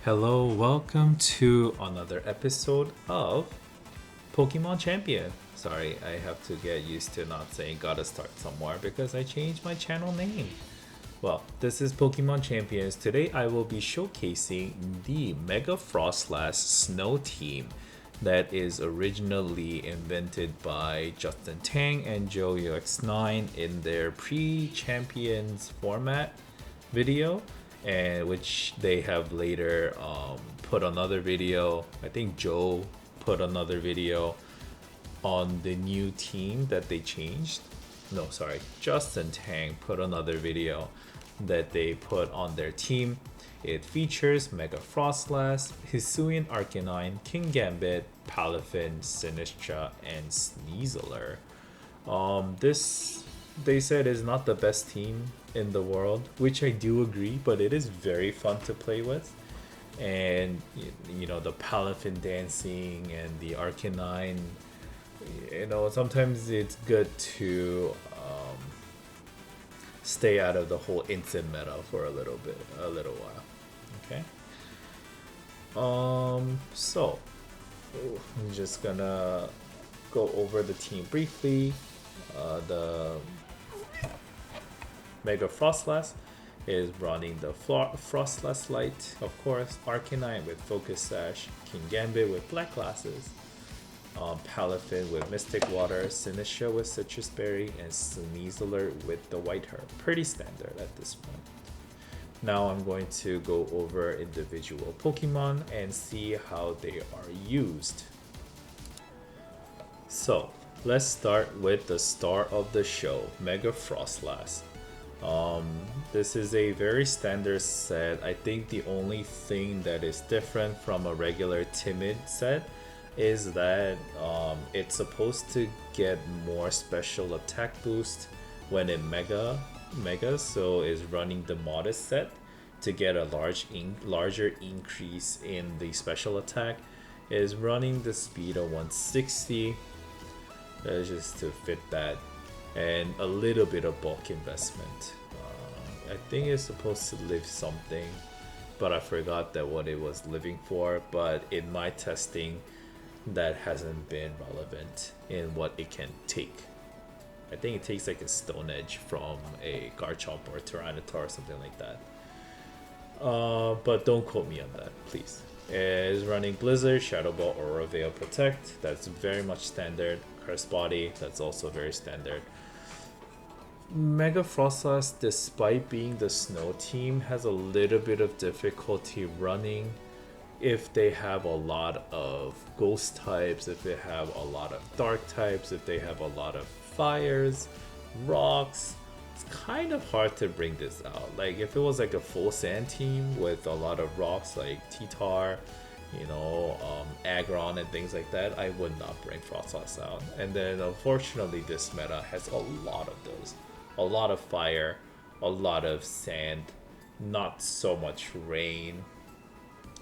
Hello, welcome to another episode of Pokemon Champion. Sorry, I have to get used to not saying gotta start somewhere because I changed my channel name. Well, this is Pokemon Champions. Today I will be showcasing the Mega Froslass Snow team that is originally invented by Justin Tang and Joe UX9 in their pre-Champions format video, and which they have later put another video. I think Joe put another video on the new team that they changed. No, sorry, Justin Tang put another video that they put on their team. It features Mega Froslass, Hisuian Arcanine, King Gambit, Palafin, Sinistra, and Sneasler. This they said is not the best team in the world, which I do agree, but it is very fun to play with. And you know, the Palafin dancing and the Arcanine, you know, sometimes it's good to stay out of the whole instant meta for a little while. Okay. So I'm just gonna go over the team briefly. The Mega Froslass is running the Froslass Light, of course, Arcanine with Focus Sash, King Gambit with Black Glasses, Palafin with Mystic Water, Sinistra with Citrus Berry, and Sneasler with the White Herb. Pretty standard at this point. Now I'm going to go over individual Pokemon and see how they are used. So let's start with the star of the show, Mega Froslass. This is a very standard set. I think the only thing that is different from a regular Timid set is that it's supposed to get more special attack boost when it mega, so is running the modest set to get a larger increase in the special attack. Is running the speed of 160 just to fit that, and a little bit of bulk investment. I think it's supposed to live something, but I forgot that what it was living for. But in my testing, that hasn't been relevant in what it can take. I think it takes like a Stone Edge from a Garchomp or Tyranitar or something like that. But don't quote me on that, please. It is running Blizzard, Shadow Ball, Aurora Veil, Protect. That's very much standard. Curse Body, that's also very standard. Mega Froslass, despite being the snow team, has a little bit of difficulty running if they have a lot of ghost types, if they have a lot of dark types, if they have a lot of fires, rocks. It's kind of hard to bring this out. Like if it was like a full sand team with a lot of rocks like T-Tar, you know, Aggron and things like that, I would not bring Froslass out. And then unfortunately this meta has a lot of those. A lot of fire, a lot of sand, not so much rain,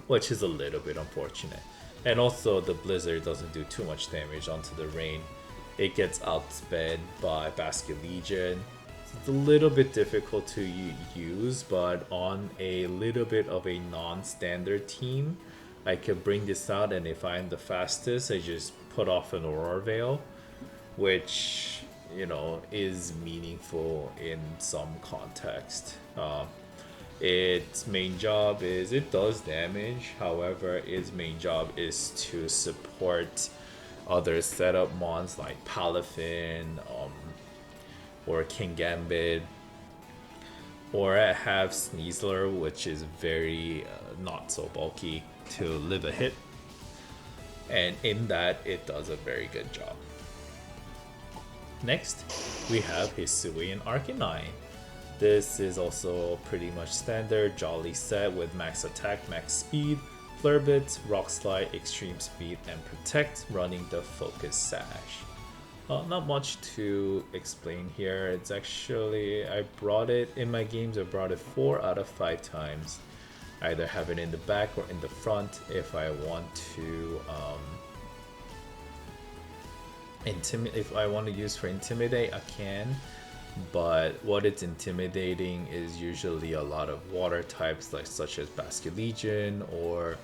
which is a little bit unfortunate. And also the Blizzard doesn't do too much damage onto the rain. It gets outsped by Basket Legion. It's a little bit difficult to use, but on a little bit of a non-standard team, I could bring this out, and if I'm the fastest, I just put off an Aurora Veil, which, you know, is meaningful in some context. Its main job is it does damage, however its main job is to support other setup mons like Palafin or King Gambit, or I have Sneasler, which is very not so bulky to live a hit, and in that it does a very good job. Next, we have Hisuian Arcanine. This is also pretty much standard Jolly set with max attack, max speed, Flirbit, Rock Slide, Extreme Speed, and Protect, running the Focus Sash. Not much to explain here. It's actually, I brought it in my games, I brought it 4 out of 5 times. I either have it in the back or in the front. If I want to if I want to use for Intimidate, I can. but what it's intimidating is usually a lot of water types like such as Basculegion or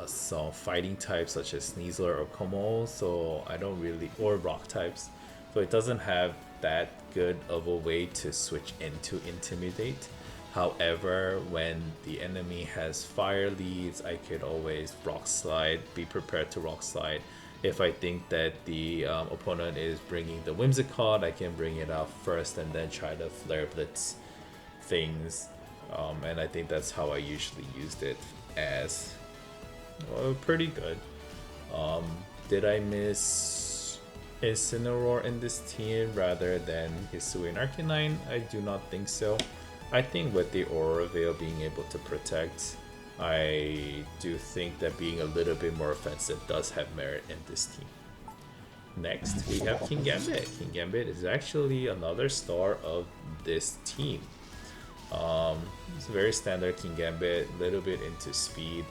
some fighting types such as Sneasler or Como, so I don't really, or rock types, so it doesn't have that good of a way to switch into intimidate. However, when the enemy has fire leads, I could always rock slide, be prepared to rock slide. If I think that the opponent is bringing the Whimsicott, I can bring it out first and then try to flare blitz things. And I think that's how I usually used it as. Well, pretty good. Did I miss Incineroar in this team rather than Hisuian Arcanine? I do not think so. I think with the Aura Veil being able to protect, I do think that being a little bit more offensive does have merit in this team. Next, we have King Gambit. King Gambit is actually another star of this team. It's a very standard King Gambit, a little bit into speed,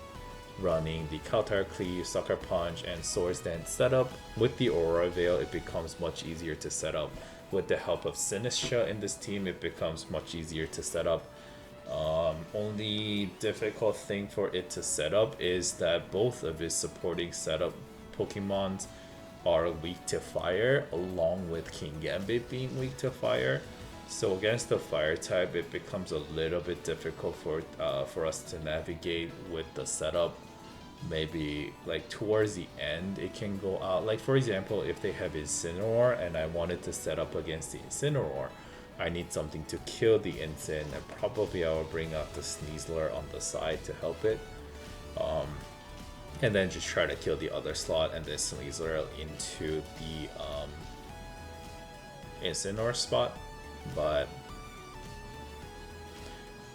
running the Counter Cleave, Sucker Punch, and Swords Dance setup. With the Aura Veil, it becomes much easier to set up. With the help of Sinistra in this team, it becomes much easier to set up. Only difficult thing for it to set up is that both of his supporting setup Pokemons are weak to fire, along with King Gambit being weak to fire. So against the fire type, it becomes a little bit difficult for us to navigate with the setup. Maybe like towards the end it can go out, like for example, if they have Incineroar and I wanted to set up against the Incineroar, I need something to kill the Incin, and probably I will bring out the Sneasler on the side to help it, and then just try to kill the other slot and then Sneasler into the Incineroar spot. But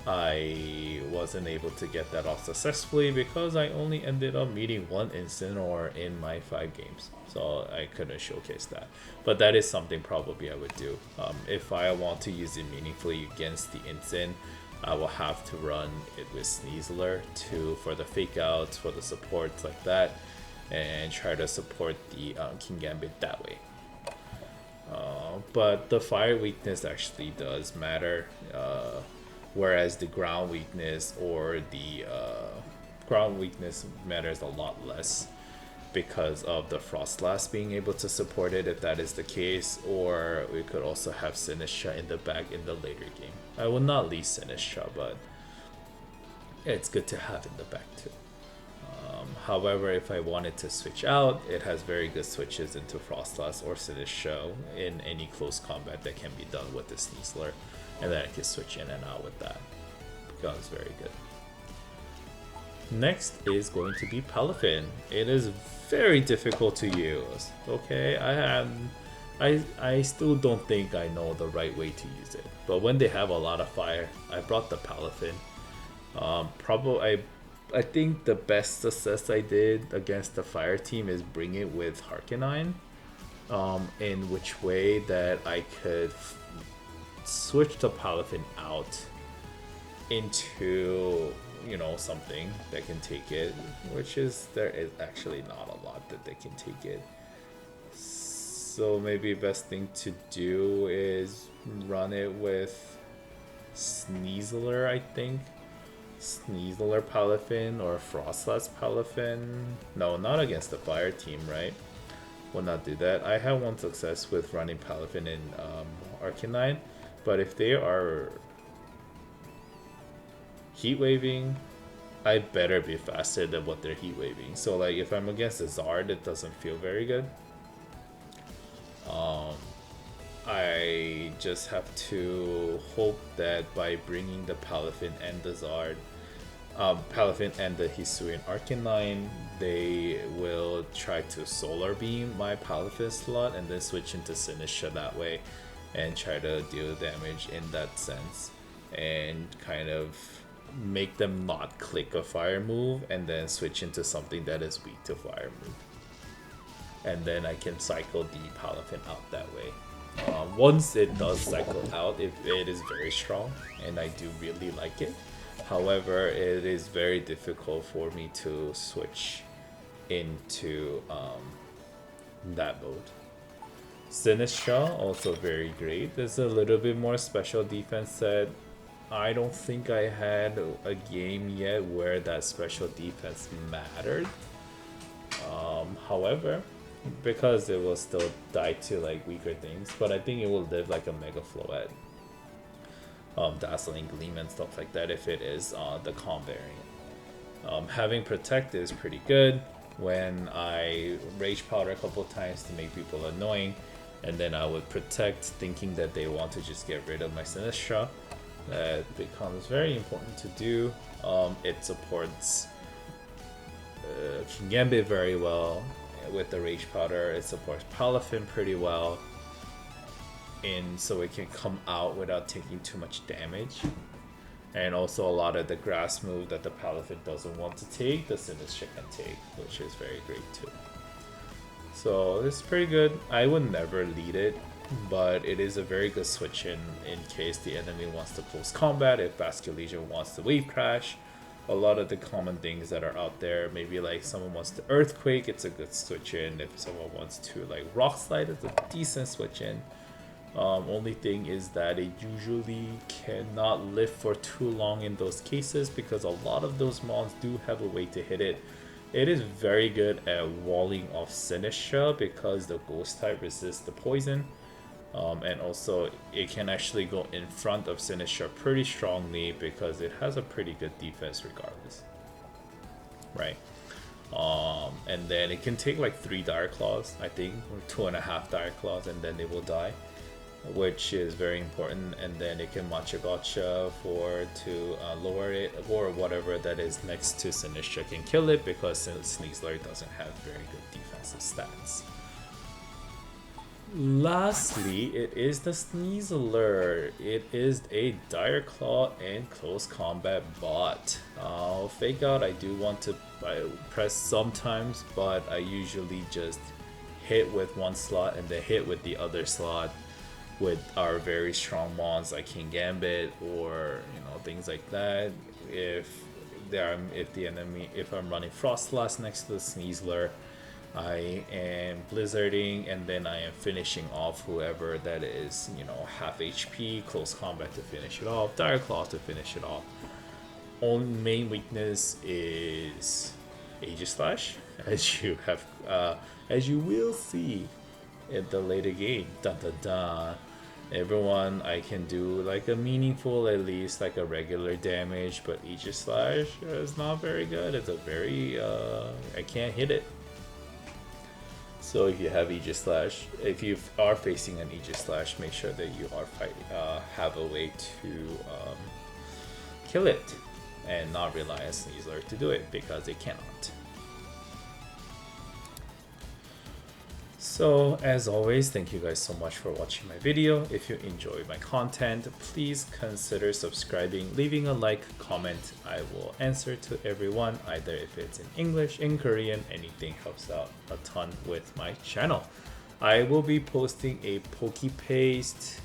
I wasn't able to get that off successfully because I only ended up meeting one Incineroar in my 5 games, so I couldn't showcase that. But that is something probably I would do. If I want to use it meaningfully against the Incin, I will have to run it with Sneasler for the fake outs, for the supports like that, and try to support the King Gambit that way. But the fire weakness actually does matter, whereas the ground weakness or the ground weakness matters a lot less because of the Froslass being able to support it if that is the case, or we could also have Sinistra in the back in the later game. I will not leave Sinistra, but it's good to have in the back too. However, if I wanted to switch out, it has very good switches into Froslass or Sinistra in any close combat that can be done with the Sneasler, and then I can switch in and out with that. Becomes very good. Next is going to be Palafin. It is very difficult to use. Okay, I still don't think I know the right way to use it, but when they have a lot of fire, I brought the Palafin. I think the best success I did against the fire team is bring it with Harkonine, in which way that I could switch the Palafin out into, you know, something that can take it, which is, there is actually not a lot that they can take it. So maybe best thing to do is run it with Sneasler, I think. Sneasler Palafin or Froslass Palafin. No, not against the fire team, right? Will not do that. I had one success with running Palafin in Arcanine, but if they are heat waving, I better be faster than what they're heat waving. So like if I'm against a Zard, it doesn't feel very good. I just have to hope that by bringing the Palafin and the Zard, Palafin and the Hisuian Arcanine, they will try to Solar Beam my Palafin slot and then switch into Sinistra that way and try to deal damage in that sense and kind of make them not click a fire move and then switch into something that is weak to fire move. And then I can cycle the Palafin out that way. Once it does cycle out, it is very strong and I do really like it. However, it is very difficult for me to switch into that mode. Sinistra, also very great. There's a little bit more special defense that I don't think I had a game yet where that special defense mattered. However, because it will still die to like weaker things, but I think it will live like a Mega Floette, Dazzling Gleam and stuff like that if it is the calm variant. Having Protect is pretty good when I Rage Powder a couple times to make people annoying, and then I would Protect thinking that they want to just get rid of my Sinistra. That becomes very important to do. It supports King Gambit very well with the Rage Powder. It supports Palafin pretty well, and so it can come out without taking too much damage. And also a lot of the grass move that the Palafin doesn't want to take, the Sinistra can take, which is very great too. So this is pretty good. I would never lead it, but it is a very good switch in case the enemy wants to close combat, if Vascular Legion wants to wave crash. A lot of the common things that are out there, maybe like someone wants to Earthquake, it's a good switch in. If someone wants to like Rock Slide, it's a decent switch in. Only thing is that it usually cannot live for too long in those cases because a lot of those mons do have a way to hit it. It is very good at walling off Sinistra because the Ghost type resists the poison. And also it can actually go in front of Sinistra pretty strongly because it has a pretty good defense regardless, right? And then it can take like 3 Dire Claws, I think, or 2.5 Dire Claws, and then they will die, which is very important. And then it can Matcha Gotcha to lower it, or whatever that is next to Sinistra can kill it because Sneasler doesn't have very good defensive stats. Lastly, it is the Sneasler. It is a Dire Claw and Close Combat bot. Fake Out, I do want to press sometimes, but I usually just hit with one slot and then hit with the other slot with our very strong mons like King Gambit or things like that. If I'm running Froslass next to the Sneasler, I am blizzarding and then I am finishing off whoever that is, half HP, close combat to finish it off, Dire Claw to finish it off. Only main weakness is Aegislash, as you will see in the later game. Dun dun dun. Everyone, I can do like a meaningful, at least like a regular damage, but Aegislash is not very good. It's a very I can't hit it. So if you have Aegislash, if you are facing an Aegislash, make sure that you are have a way to kill it and not rely on Sneasler to do it because it cannot. So as always, thank you guys so much for watching my video. If you enjoy my content, please consider subscribing, leaving a like, comment. I will answer to everyone, either if it's in English, in Korean, anything helps out a ton with my channel. I will be posting a PokePaste,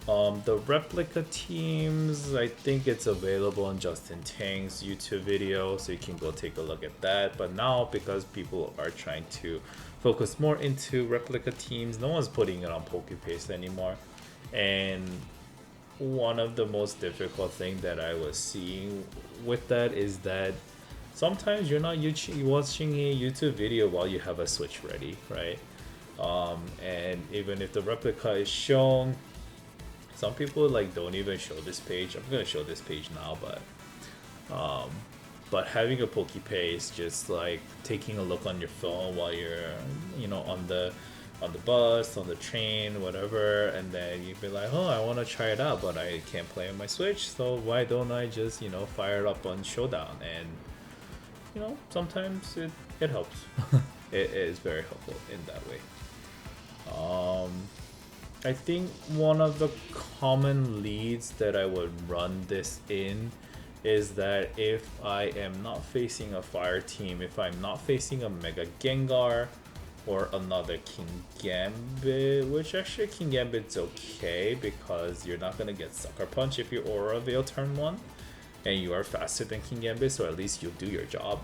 the replica teams. I think it's available on Justin Tang's YouTube video, so you can go take a look at that. But now, because people are trying to focus more into replica teams, no one's putting it on PokePaste anymore. And one of the most difficult thing that I was seeing with that is that sometimes you're not watching a YouTube video while you have a Switch ready, right? And even if the replica is shown, some people like don't even show this page. I'm gonna show this page now, but having a PokePaste, just like taking a look on your phone while you're on the bus, on the train, whatever, and then you'd be like, oh, I want to try it out, but I can't play on my Switch, so why don't I just fire it up on Showdown? And sometimes it helps. It is very helpful in that way. I think one of the common leads that I would run this in is that if I am not facing a fire team, if I'm not facing a Mega Gengar or another King Gambit, which actually King Gambit's okay because you're not gonna get Sucker Punch if you Aura Veil turn 1, and you are faster than King Gambit, so at least you'll do your job,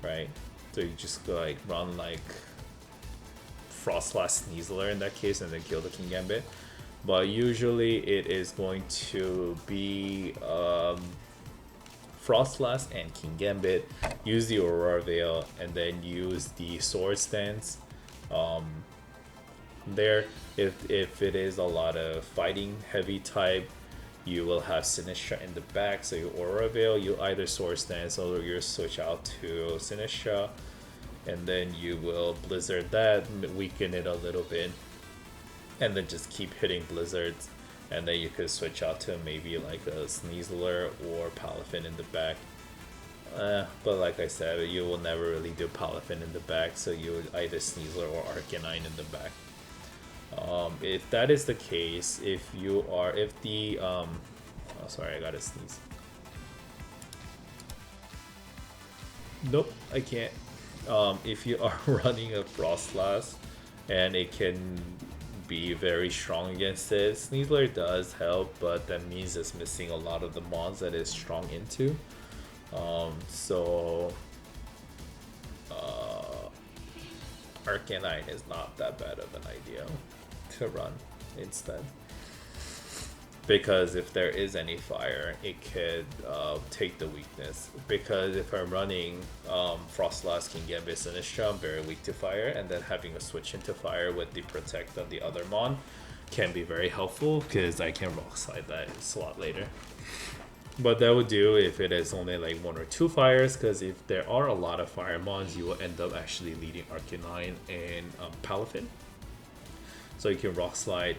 right? So you just go like run like Froslass Sneasler in that case and then kill the King Gambit. But usually it is going to be Froslass and King Gambit, use the Aurora Veil, and then use the Sword Stance. There, if it is a lot of fighting heavy type, you will have Sinistra in the back. So your Aurora Veil, you either Sword Stance or you switch out to Sinistra, and then you will Blizzard that, weaken it a little bit, and then just keep hitting Blizzards. And then you could switch out to maybe like a Sneasler or Palafin in the back. But like I said, you will never really do Palafin in the back, so you would either Sneasler or Arcanine in the back. If that is the case, if the oh sorry, I gotta sneeze. Nope, I can't. If you are running a Froslass and it can be very strong against it, Sneasler does help, but that means it's missing a lot of the mons that it's strong into. Arcanine is not that bad of an idea to run instead, because if there is any fire, it could take the weakness. Because if I'm running Froslass, King Gambit, Sinistra, I'm very weak to fire, and then having a switch into fire with the protect of the other mon can be very helpful, because I can rock slide that slot later. But that would do if it is only like 1 or 2 fires, because if there are a lot of fire mons, you will end up actually leading Arcanine and Palafin. So you can rock slide,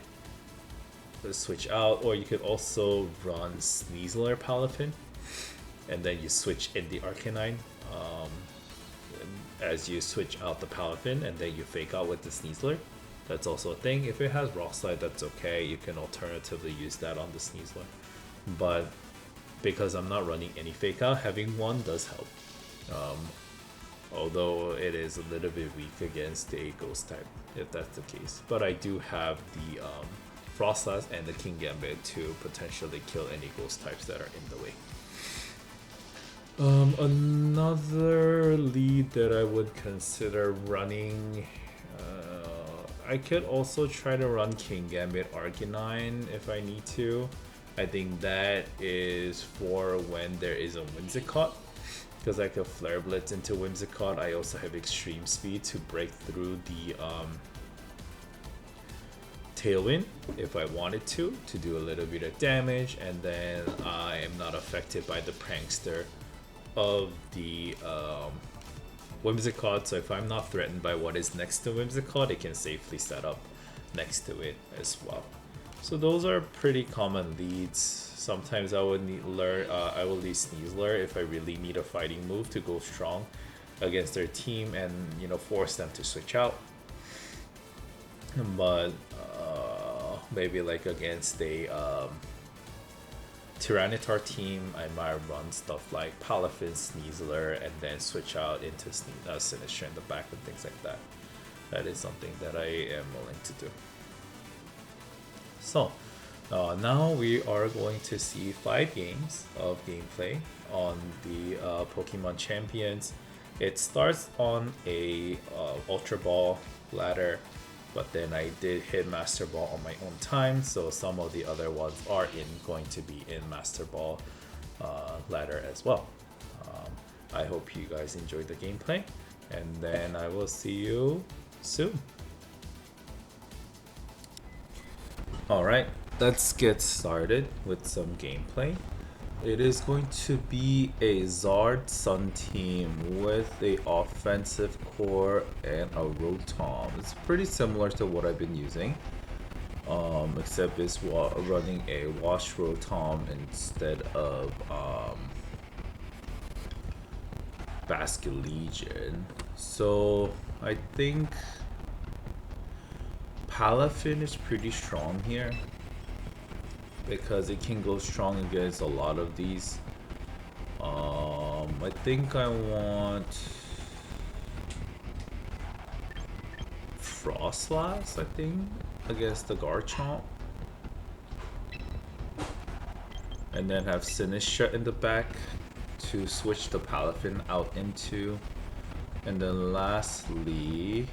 switch out, or you could also run Sneasler Palafin, and then you switch in the Arcanine as you switch out the Palafin, and then you fake out with the Sneasler. That's also a thing. If it has rock slide, that's okay. You can alternatively use that on the Sneasler. But because I'm not running any fake out, having one does help. Although it is a little bit weak against a ghost type, if that's the case. But I do have the Froslass and the King Gambit to potentially kill any ghost types that are in the way. Another lead that I would consider running, I could also try to run King Gambit Arcanine if I need to. I think that is for when there is a Whimsicott, because I could Flare Blitz into Whimsicott. I also have extreme speed to break through the Tailwind if I wanted to do a little bit of damage, and then I am not affected by the Prankster of the Whimsicott. So if I'm not threatened by what is next to Whimsicott, it can safely set up next to it as well. So those are pretty common leads. Sometimes I would I will lead Sneasler if I really need a fighting move to go strong against their team and, you know, force them to switch out. But maybe like against a Tyranitar team, I might run stuff like Palafin, Sneasler, and then switch out into Sinistra in the back and things like that. That is something that I am willing to do. So now we are going to see 5 games of gameplay on the Pokemon Champions. It starts on a Ultra Ball ladder, but then I did hit Master Ball on my own time, so some of the other ones are going to be in Master Ball ladder as well. I hope you guys enjoyed the gameplay, and then I will see you soon. Alright, let's get started with some gameplay. It is going to be a Zard Sun team with a offensive core and a Rotom. It's pretty similar to what I've been using, except it's running a Wash Rotom instead of Basculegion. So I think Palafin is pretty strong here because it can go strong against a lot of these. I think I want Froslass, I think, against the Garchomp. And then have Sinistra in the back to switch the Palafin out into. And then lastly,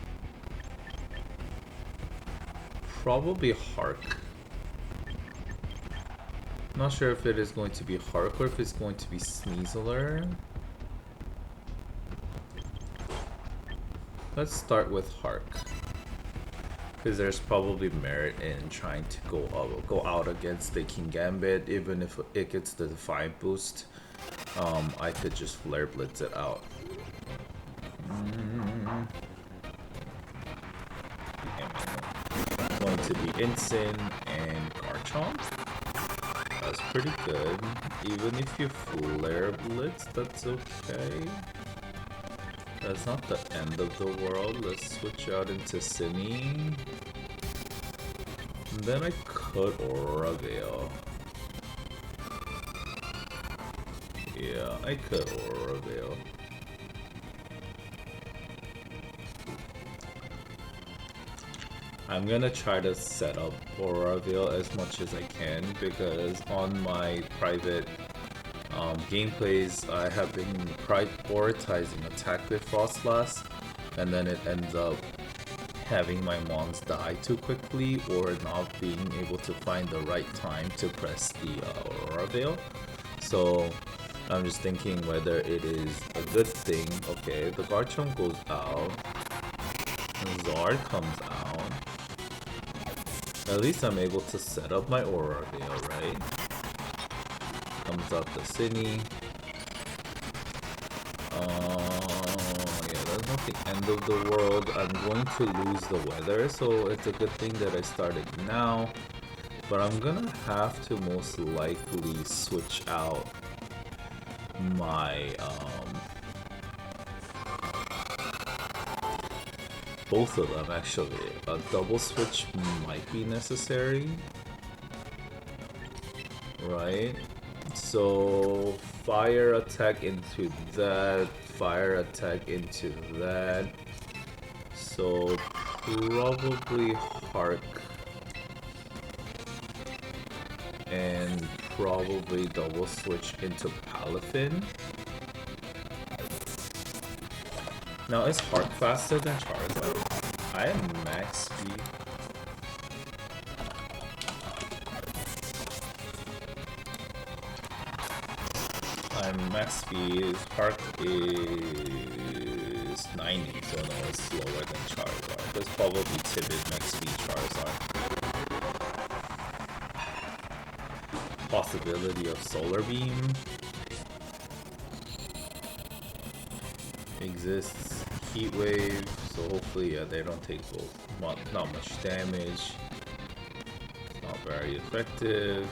probably Hark. Not sure if it is going to be Hark or if it's going to be Sneasler. Let's start with Hark. Because there's probably merit in trying to go out against the King Gambit. Even if it gets the Defiant boost, I could just Flare Blitz it out. Going to be Ensign and Garchomp. That's pretty good. Even if you Flare Blitz, that's okay. That's not the end of the world. Let's switch out into Cine. And then I could Aurora Veil. Yeah, I could Aurora Veil. I'm gonna try to set up Aurora Veil as much as I can because on my private gameplays I have been prioritizing attack with Froslass, and then it ends up having my mons die too quickly or not being able to find the right time to press the Aurora Veil. So I'm just thinking whether it is a good thing. Okay, the Garchomp goes out, Zard comes out. At least I'm able to set up my Aurora Veil, right? Comes out the Cine. Yeah, that's not the end of the world. I'm going to lose the weather, so it's a good thing that I started now. But I'm gonna have to most likely switch out my both of them actually. A double switch might be necessary, right? So fire attack into that, fire attack into that. So probably Hark and probably double switch into Palafin. Now, is Hark faster than Charizard? I am max speed. I'm max speed. Hark is 90, so no, it's slower than Charizard. That's probably timid max speed Charizard. Possibility of Solar Beam exists. Heat Wave, so hopefully they don't take not much damage. It's not very effective.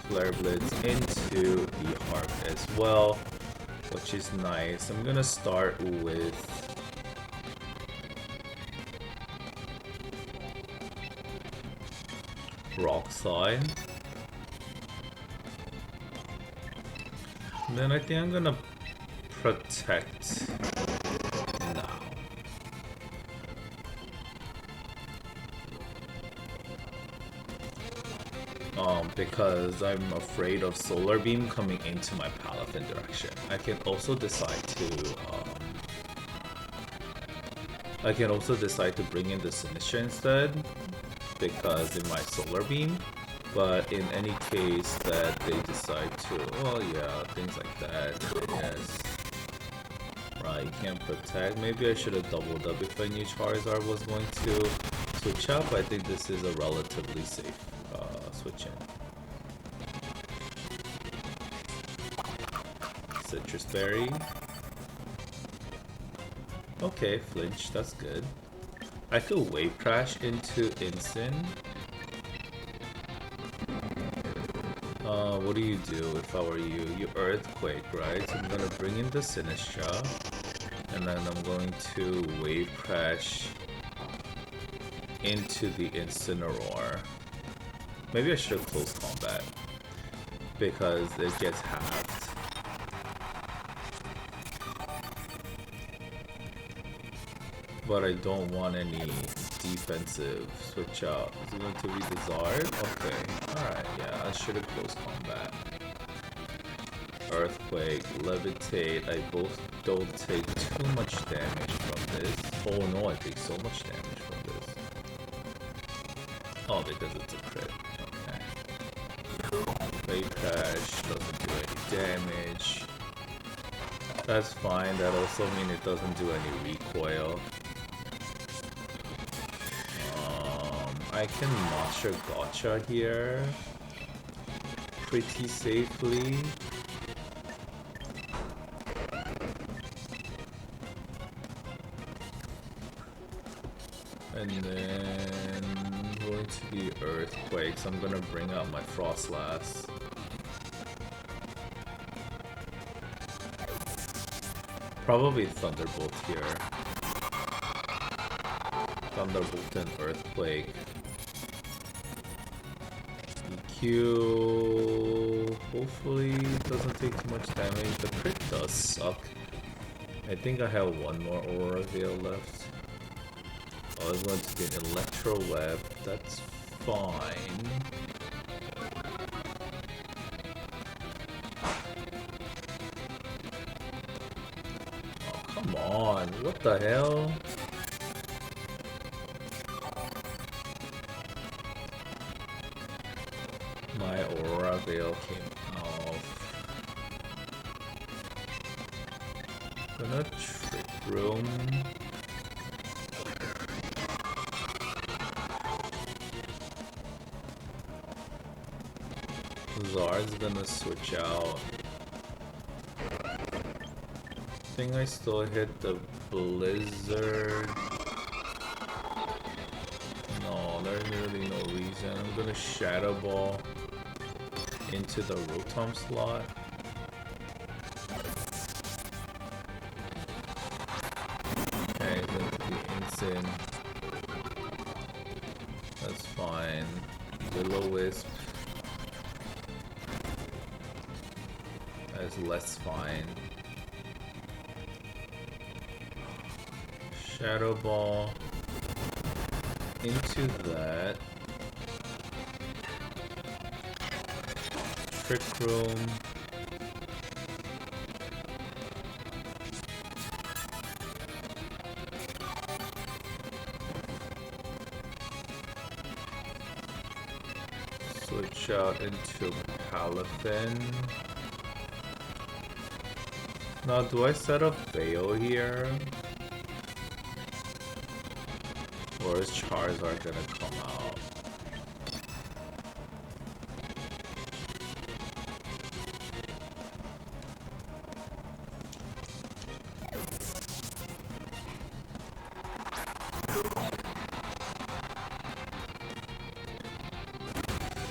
Flare Blitz into the Hark as well, which is nice. I'm gonna start with Rock Slide. And then I think I'm gonna protect now. Because I'm afraid of Solar Beam coming into my Palafin direction. I can also decide to bring in the Sinistra instead, because it might Solar Beam. But in any case that they decide to, well, yeah, things like that. Yes. Right, you can't protect. Maybe I should have doubled up if I knew Charizard was going to switch up. I think this is a relatively safe switch in. Citrus Berry. Okay, flinch, that's good. I could Wave Crash into Ensign. What do you do if I were you? You Earthquake, right? So I'm gonna bring in the Sinistra, and then I'm going to Wave Crash into the Incineroar. Maybe I should have close combat, because it gets halved. But I don't want any defensive switch out. Is it going to be the Zard? Okay, alright, yeah, I should have close combat. Earthquake, Levitate, I both don't take too much damage from this. Oh no, I take so much damage from this. Oh, because it's a crit. Okay. Vapash doesn't do any damage. That's fine. That also means it doesn't do any recoil. I can Monster Gotcha here pretty safely. And then going to be Earthquakes. I'm gonna bring out my Froslass. Probably Thunderbolt here. Thunderbolt and Earthquake. EQ hopefully doesn't take too much damage. The crit does suck. I think I have one more Aura Veil left. Oh, it's going to be an Electro Web. That's fine. Oh, come on. What the hell? My Aura Veil came off. Gonna Trick Room. Zard's gonna switch out. I think I still hit the Blizzard. No, there's really no reason. I'm gonna Shadow Ball into the Rotom slot. Okay, it's going to be Insane. That's fine. Will-O-Wisp. That's less fine. Shadow Ball into that. Trick Room. Switch out into Palafin. Now, do I set up Veil here? Or is Charizard gonna come out?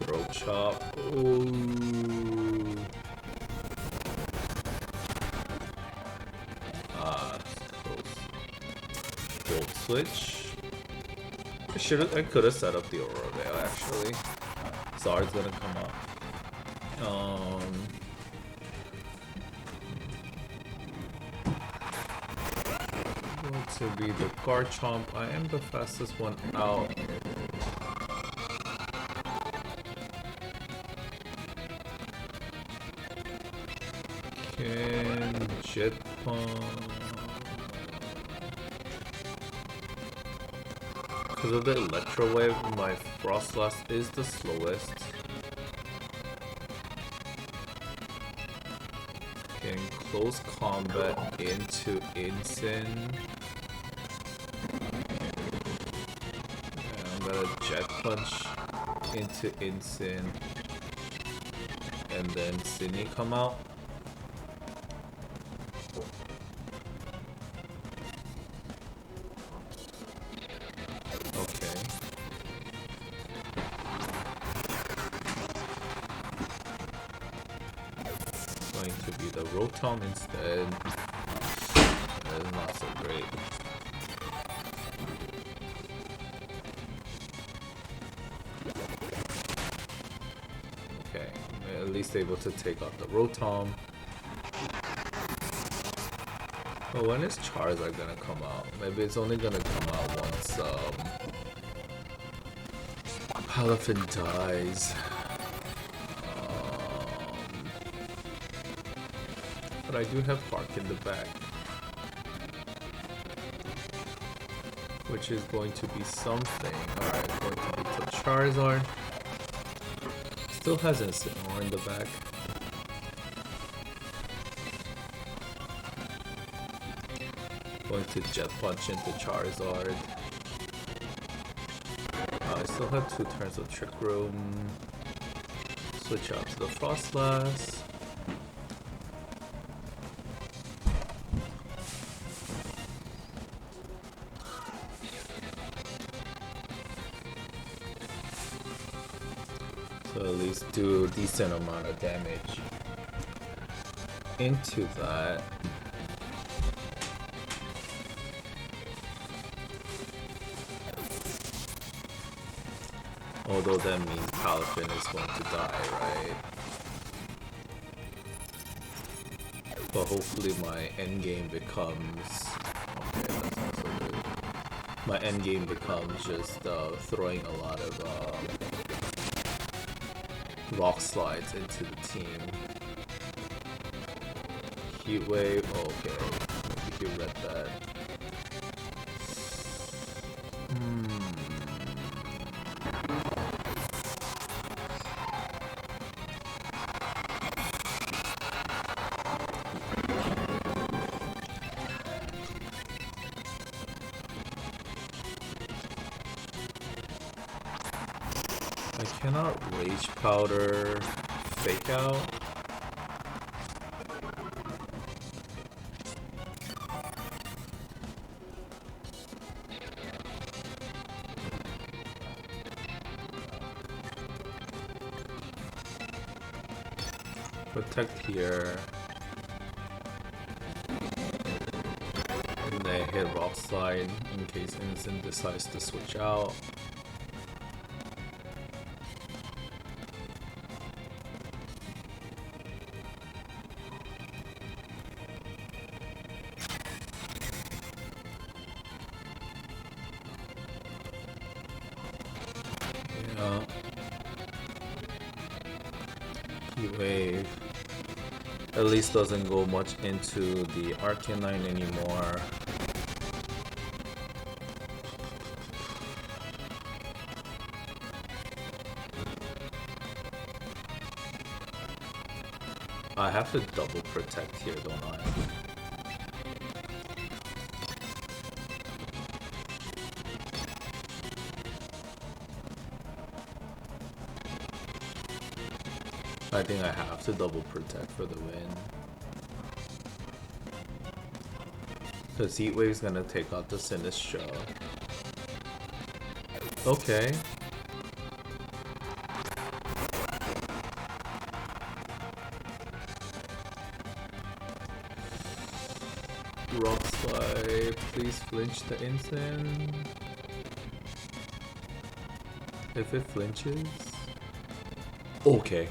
Throat Chop. Ooh. Volt Switch. I could have set up the Aura Veil actually. Zard's gonna come up. Going to be the Garchomp. I am the fastest one out. Can Jet Pump. Because of the Electro Wave, my Froslass is the slowest. In close combat into Insane. And I'm gonna Jet Punch into Insane. And then Sydney come out. Rotom instead. That is not so great. Okay, I'm at least able to take out the Rotom. Well, when is Charizard gonna come out? Maybe it's only gonna come out once Palafin dies. But I do have Bark in the back, which is going to be something. Alright, going to be Touch Charizard. Still has Incineroar in the back. Going to Jet Punch into Charizard. I still have 2 turns of Trick Room. Switch out to the Froslass. So at least do a decent amount of damage into that. Although that means Palafin is going to die, right? But hopefully my endgame becomes... Okay, that's not so good. My endgame becomes just throwing a lot of rock slides into the team. Heat Wave, oh, okay. Maybe he read that. I cannot Rage Powder Fake Out. Protect here. And then hit Rock Slide in case Innocent decides to switch out. Wave at least doesn't go much into the Arcanine anymore. I have to double protect here, don't I? I think I have to double protect for the win. Because Heat Wave's gonna take out the Sinistcha. Okay. Rock Slide, please flinch the Instant. If it flinches. Okay.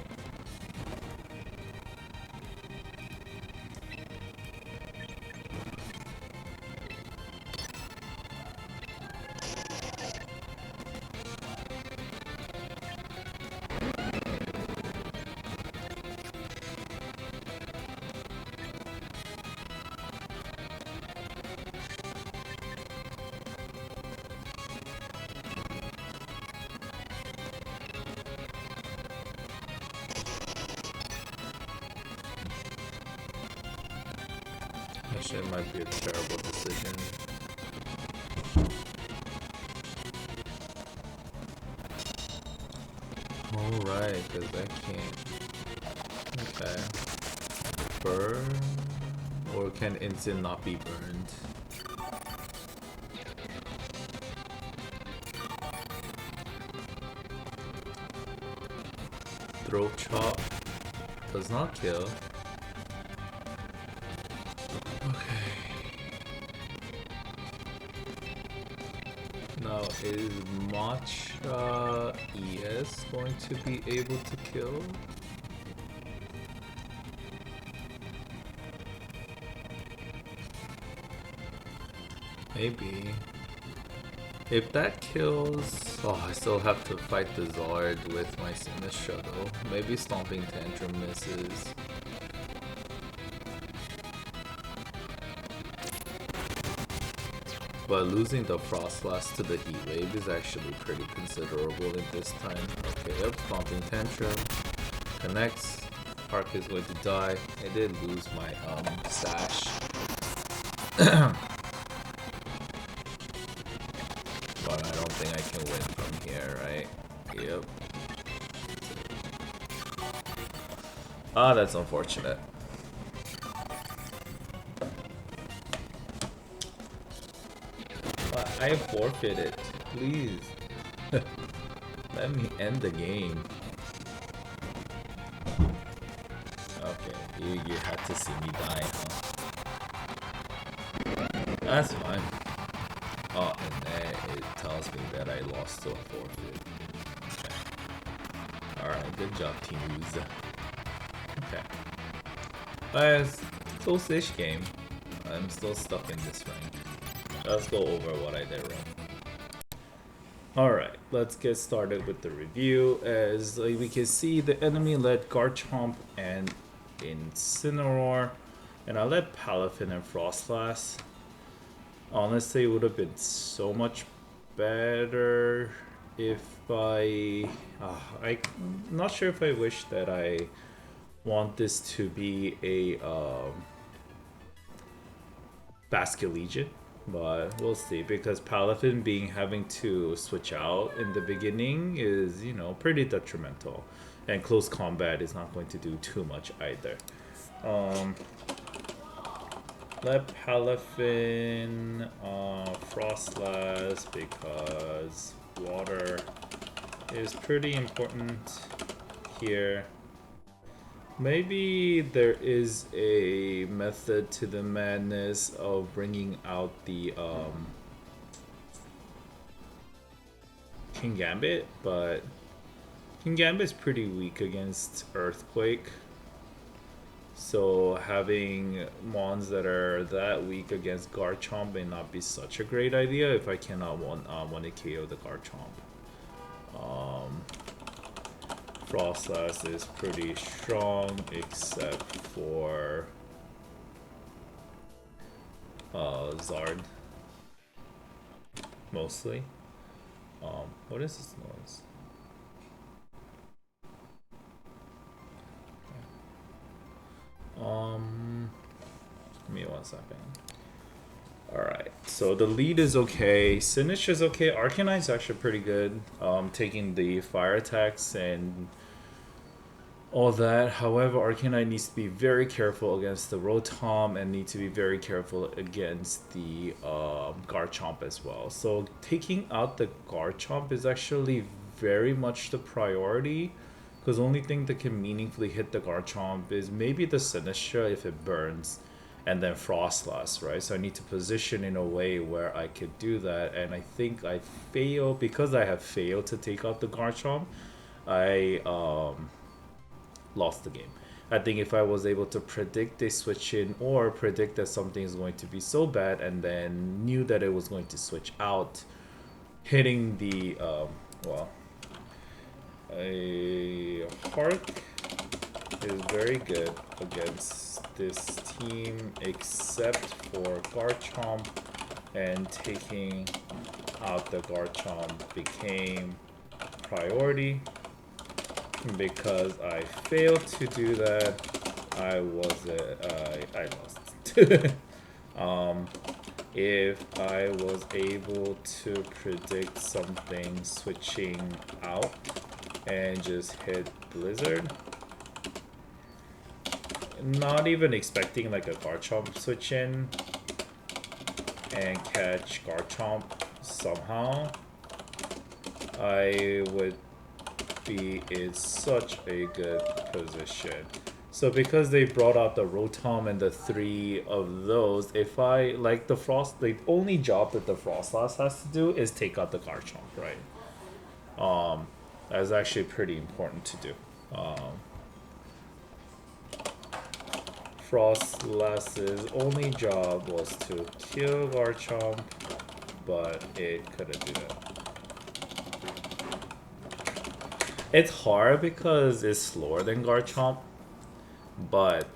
Actually, it might be a terrible decision. Alright, because I can't. Okay. Burn? Or can Instant not be burned? Throat Chop does not kill. Now, is Matcha ES going to be able to kill? Maybe. If that kills... Oh, I still have to fight the Zard with my Sinistcha though. Maybe Stomping Tantrum misses. But losing the Froslass to the Heat Wave is actually pretty considerable at this time. Okay, up, Stomping Tantrum. Connects. Park is going to die. I did lose my sash. But I don't think I can win from here, right? Yep. Ah, that's unfortunate. I forfeited. Please. Let me end the game. Okay, you had to see me die, huh? That's fine. Oh, and then it tells me that I lost to a forfeit. Okay. Alright, good job, Team Uza. Okay. It's a close-ish game. I'm still stuck in this rank. Let's go over what I did wrong. Alright, let's get started with the review. As we can see, the enemy led Garchomp and Incineroar, and I led Palafin and Froslass. Honestly, it would have been so much better if I'm not sure if I wish that I want this to be a Basket Legion. But we'll see, because Palafin having to switch out in the beginning is, you know, pretty detrimental. And close combat is not going to do too much either. Let Palafin Froslass, because water is pretty important here. Maybe there is a method to the madness of bringing out the King Gambit, but King Gambit is pretty weak against Earthquake. So having mons that are that weak against Garchomp may not be such a great idea if I cannot want to KO the Garchomp. Froslass is pretty strong, except for Zard, mostly. What is this noise? Give me 1 second. Alright, so the lead is okay, Sinish is okay, Arcanine is actually pretty good, taking the fire attacks and all that. However, Arcanine needs to be very careful against the Rotom and need to be very careful against the Garchomp as well. So taking out the Garchomp is actually very much the priority, because the only thing that can meaningfully hit the Garchomp is maybe the Sinistcha if it burns, and then Froslass, right? So I need to position in a way where I could do that, and I think I failed. Because I have failed to take out the Garchomp, I lost the game. I think if I was able to predict a switch in or predict that something is going to be so bad and then knew that it was going to switch out, hitting the a Hark is very good against this team except for Garchomp, and taking out the Garchomp became priority. Because I failed to do that, I lost. If I was able to predict something switching out and just hit Blizzard, not even expecting like a Garchomp switch in and catch Garchomp somehow, I would be in such a good position. So because they brought out the Rotom and the 3 of those, if I like the only job that the Froslass has to do is take out the Garchomp, right? That's actually pretty important to do. Frostlass's only job was to kill Garchomp, but it couldn't do that. It's hard because it's slower than Garchomp, but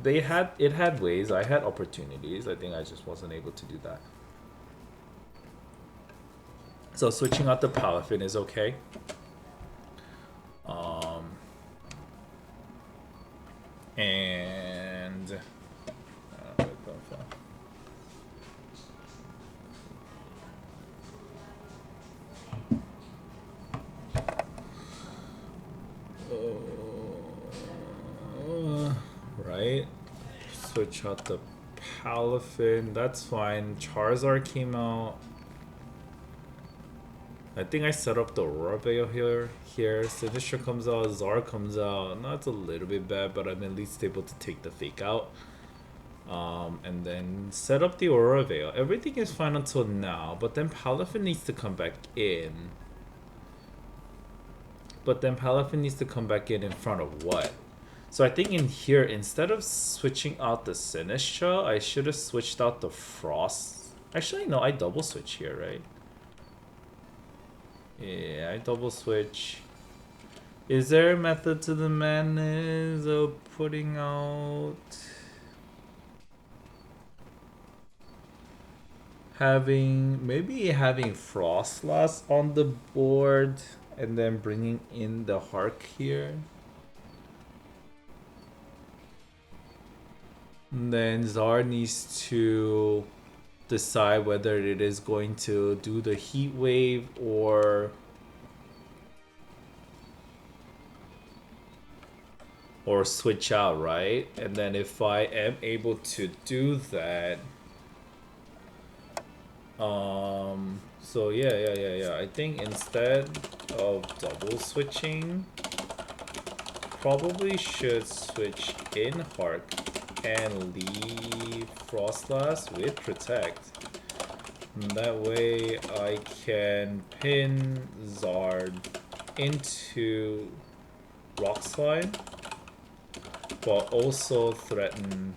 it had ways. I had opportunities. I think I just wasn't able to do that. So switching out the Palafin is okay. And right, switch out the Palafin. That's fine. Charizard came out. I think I set up the Aurora Veil here. Sinistcha comes out, Zar comes out. That's a little bit bad, but I'm at least able to take the fake out. And then set up the Aurora Veil. Everything is fine until now, but then Palafin needs to come back in. But then Palafin needs to come back in front of what? So I think in here, instead of switching out the Sinistcha, I should have switched out the Frost. Actually, no, I double switch here, right? Yeah, I double switch. Is there a method to the madness of putting out... maybe having Froslass on the board and then bringing in the Hark here. And then Zar needs to decide whether it is going to do the Heat Wave or switch out, right? And then if I am able to do that, so yeah. I think instead of double switching, probably should switch in Hark and leave Froslass with Protect. And that way I can pin Zard into Rock Slide, but also threaten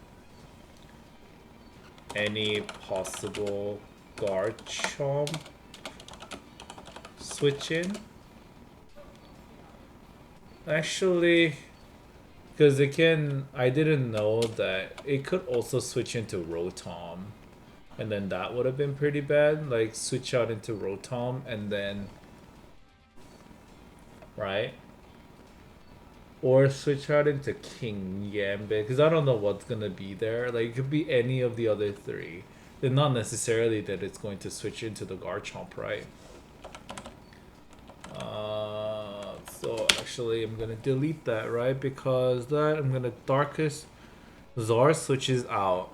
any possible Garchomp switch in. Actually, because it can, I didn't know that it could also switch into Rotom, and then that would have been pretty bad. Like switch out into Rotom and then, right? Or switch out into King Gambit, because I don't know what's gonna be there. Like it could be any of the other three. It's not necessarily that it's going to switch into the Garchomp, right? So actually I'm gonna delete that, right? Because that I'm gonna Darkest. Zar switches out.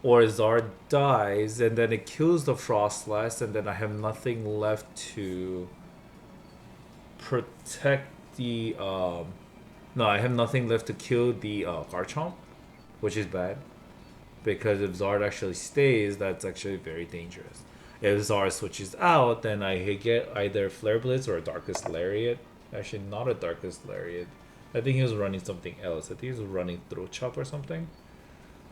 Or Zar dies and then it kills the Froslass and then I have nothing left to protect the no, I have nothing left to kill the Garchomp, which is bad. Because if Zard actually stays, that's actually very dangerous. If Zard switches out, then I get either Flare Blitz or a Darkest Lariat. Actually, not a Darkest Lariat. I think he was running something else. I think he was running Throat Chop or something.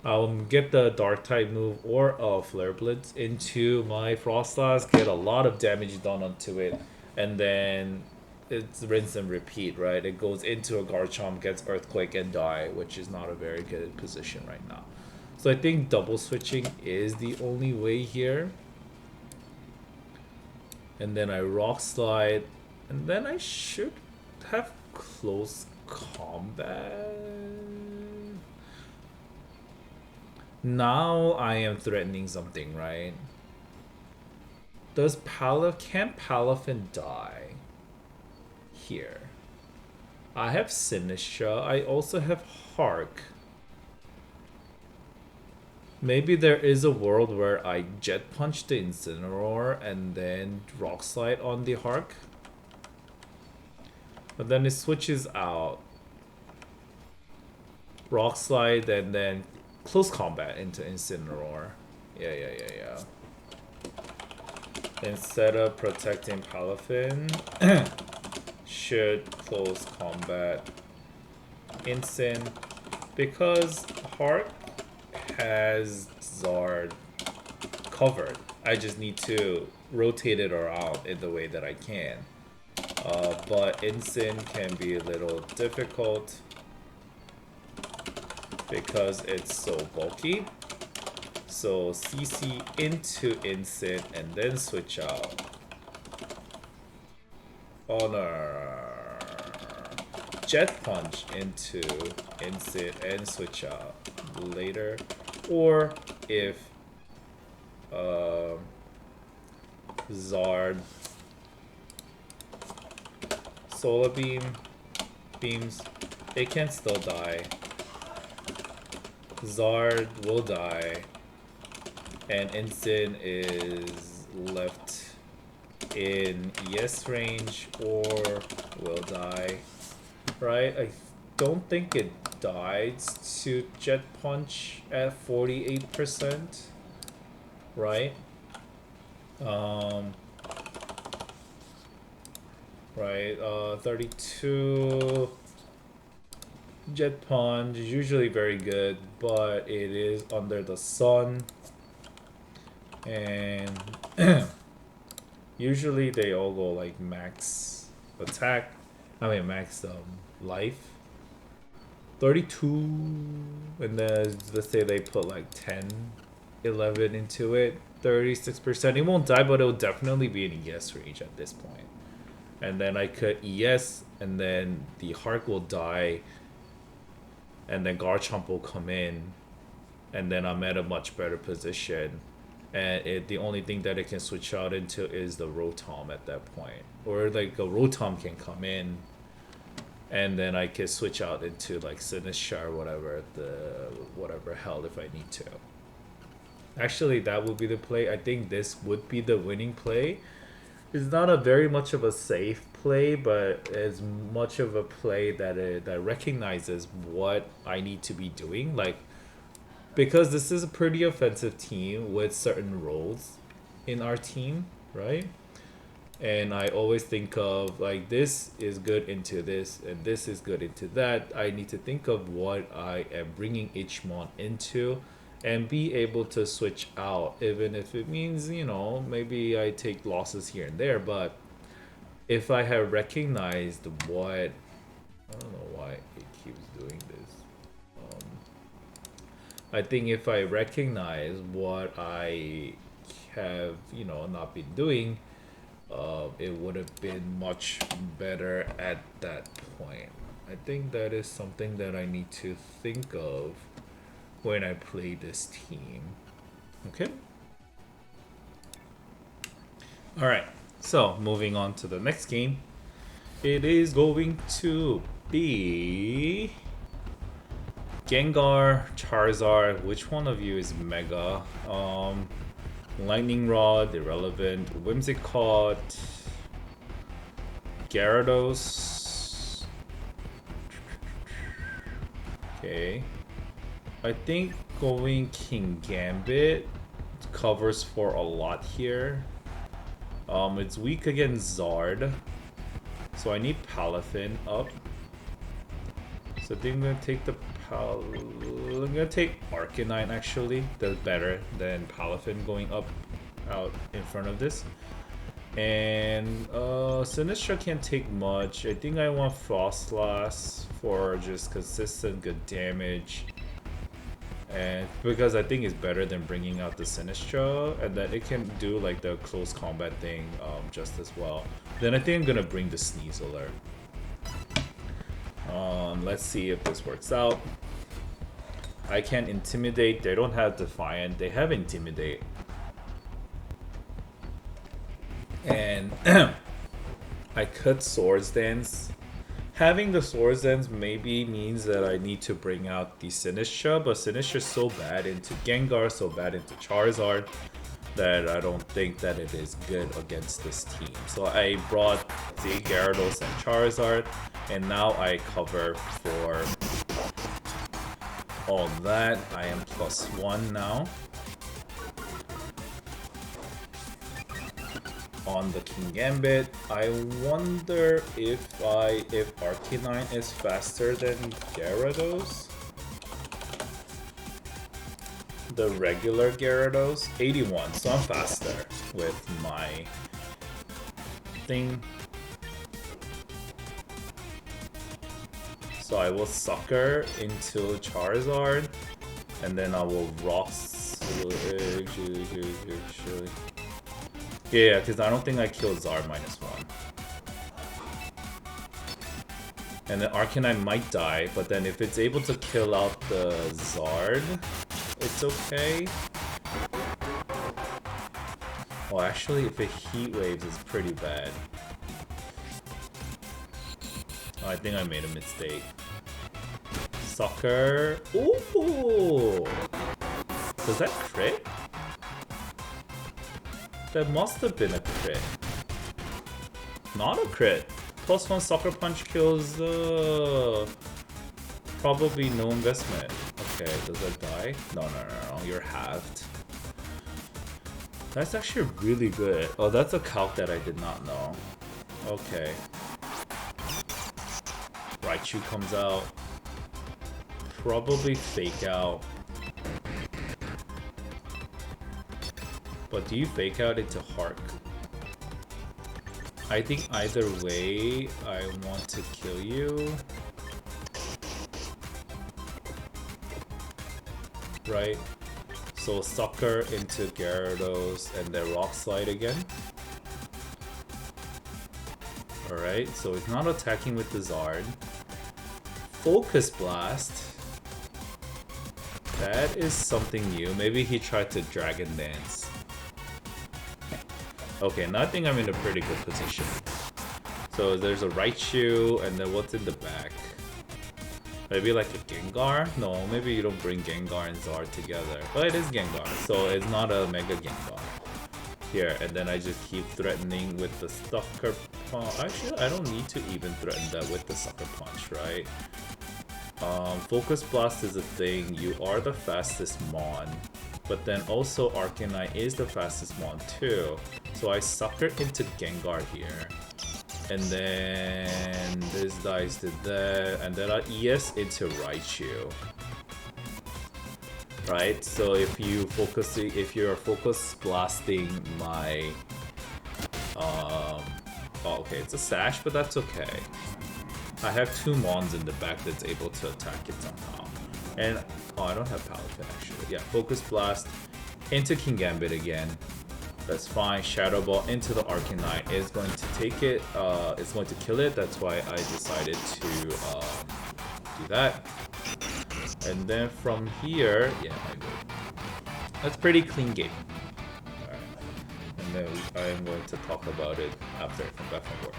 I'll get the Dark type move or a Flare Blitz into my Froslass, get a lot of damage done onto it, and then it's rinse and repeat, right? It goes into a Garchomp, gets Earthquake, and die, which is not a very good position right now. So I think double switching is the only way here. And then I Rock Slide. And then I should have close combat. Now I am threatening something, right? Can Palafin die? Here. I have Sinistcha. I also have Hark. Maybe there is a world where I Jet Punch the Incineroar and then Rock Slide on the Hark. But then it switches out. Rock Slide and then close combat into Incineroar. Yeah. Instead of protecting Palafin, should close combat Incin, because Hark has Zard covered. I just need to rotate it around in the way that I can. But Incin can be a little difficult because it's so bulky. So CC into Incin and then switch out. Honor. Jet Punch into Incid and switch out later. Or if Zard Solar beams, it can still die. Zard will die, and Incid is left in ES range or will die. Right? I don't think it dies to Jet Punch at 48%. Right? Right, 32 Jet Punch is usually very good, but it is under the sun, and usually they all go like max attack, max life. 32, and then let's say they put like 10, 11 into it, 36%. It won't die, but it'll definitely be in ES range at this point. And then I could ES, and then the Hark will die, and then Garchomp will come in, and then I'm at a much better position. And the only thing that it can switch out into is the Rotom at that point. Or like a Rotom can come in, and then I can switch out into like Sinistcha or whatever hell if I need to. Actually, that would be the play. I think this would be the winning play. It's not a very much of a safe play, but as much of a play that recognizes what I need to be doing. Like, because this is a pretty offensive team with certain roles in our team, right? And I always think of like, this is good into this and this is good into that. I need to think of what I am bringing each mon into and be able to switch out, even if it means, you know, maybe I take losses here and there. But if I have recognized what, I don't know why it keeps doing this. I think if I recognize what I have, you know, not been doing, it would have been much better at that point. I think that is something that I need to think of when I play this team. Okay. Alright, so moving on to the next game. It is going to be Gengar, Charizard. Which one of you is Mega? Lightning Rod, Irrelevant, Whimsicott, Gyarados. Okay. I think going King Gambit covers for a lot here. It's weak against Zard, so I need Palafin up. So I think I'm gonna take I'm gonna take Arcanine actually. That's better than Palafin going up out in front of this. And Sinistcha can't take much. I think I want Froslass for just consistent good damage. And because I think it's better than bringing out the Sinistcha, and that it can do like the close combat thing just as well. Then I think I'm gonna bring the Sneeze Alert. Let's see if this works out. I can Intimidate. They don't have Defiant. They have Intimidate. And I could Swords Dance. Having the Swords Dance maybe means that I need to bring out the Sinistcha, but Sinistcha is so bad into Gengar, so bad into Charizard, that I don't think that it is good against this team. So I brought the Gyarados and Charizard, and now I cover for all that. I am +1 now on the King Gambit. I wonder if Arcanine is faster than Gyarados. The regular Gyarados, 81, so I'm faster with my thing. So I will Sucker into Charizard, and then I will Ross. Yeah, because I don't think I killed Zard -1. And then Arcanine might die, but then if it's able to kill out the Zard, it's okay. Oh, actually, if it Heat Waves, it's pretty bad. Oh, I think I made a mistake. Sucker. Ooh! Does that crit? That must have been a crit. Not a crit. +1 Sucker Punch kills. Probably no investment. Okay, does that die? No, you're halved. That's actually really good. Oh, that's a calc that I did not know. Okay. Raichu comes out. Probably fake out. But do you fake out into Hark? I think either way, I want to kill you. Right? So Sucker into Gyarados and then Rock Slide again. Alright, so it's not attacking with the Zard. Focus Blast. That is something new. Maybe he tried to Dragon Dance. Okay, now I think I'm in a pretty good position. So there's a Raichu, and then what's in the back? Maybe like a Gengar? No, maybe you don't bring Gengar and Zard together. But it is Gengar, so it's not a Mega Gengar. Here, and then I just keep threatening with the Sucker Punch. Actually, I don't need to even threaten that with the Sucker Punch, right? Focus Blast is a thing. You are the fastest Mon. But then also Arcanine is the fastest Mon too. So I Sucker into Gengar here. And then this dice did that. And then I ES into Raichu. Right? So if you're focus blasting my oh okay, it's a Sash, but that's okay. I have two Mons in the back that's able to attack it somehow. And oh, I don't have Paladin actually. Yeah, Focus Blast into Kingambit again. That's fine. Shadow Ball into the Arcanine is going to take it. It's going to kill it. That's why I decided to do that. And then from here, yeah, I go. That's pretty clean game. Alright. And then I am going to talk about it after I come back from work.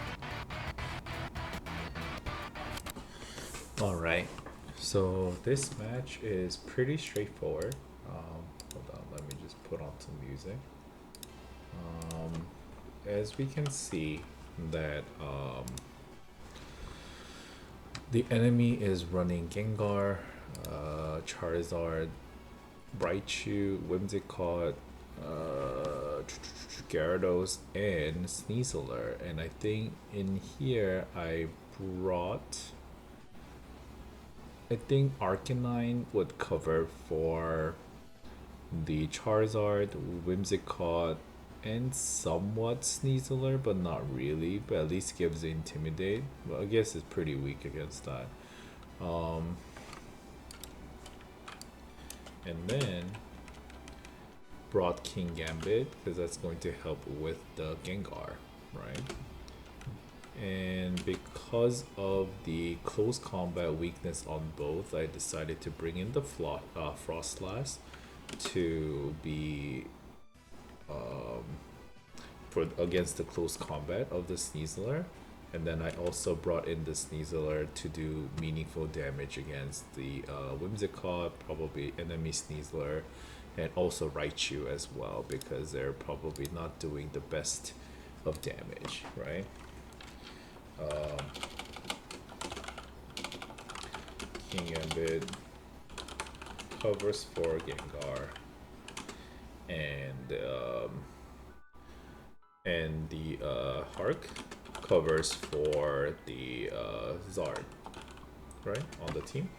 Alright. So this match is pretty straightforward. Hold on, let me just put on some music. As we can see that the enemy is running Gengar, Charizard, Raichu, Whimsicott, Gyarados, and Sneasler. And I think in here I think Arcanine would cover for the Charizard, Whimsicott, and somewhat Sneasler, but not really. But at least gives the Intimidate. Well, I guess it's pretty weak against that. And then brought Kingambit because that's going to help with the Gengar, right? And because of the close combat weakness on both, I decided to bring in the Froslass to be against the close combat of the Sneasler. And then I also brought in the Sneasler to do meaningful damage against the Whimsicott, probably enemy Sneasler, and also Raichu as well, because they're probably not doing the best of damage, right? Kingambit covers for Gengar, and the Hark covers for the Zard, right, on the team.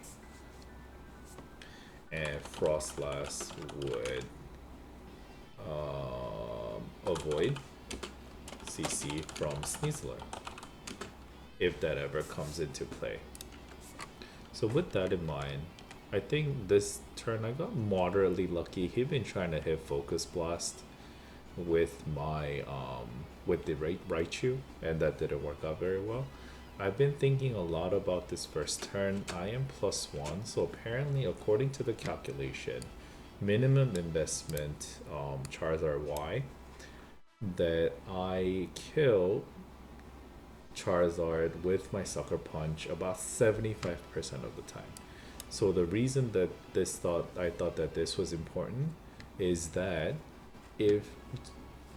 And Froslass would avoid CC from Sneasler, if that ever comes into play. So with that in mind, I think this turn I got moderately lucky. He'd been trying to hit Focus Blast with my with the Raichu, and that didn't work out very well. I've been thinking a lot about this first turn. I am +1, so apparently, according to the calculation, minimum investment Charizard Y, that I kill Charizard with my Sucker Punch about 75% of the time. So the reason that I thought that this was important is that if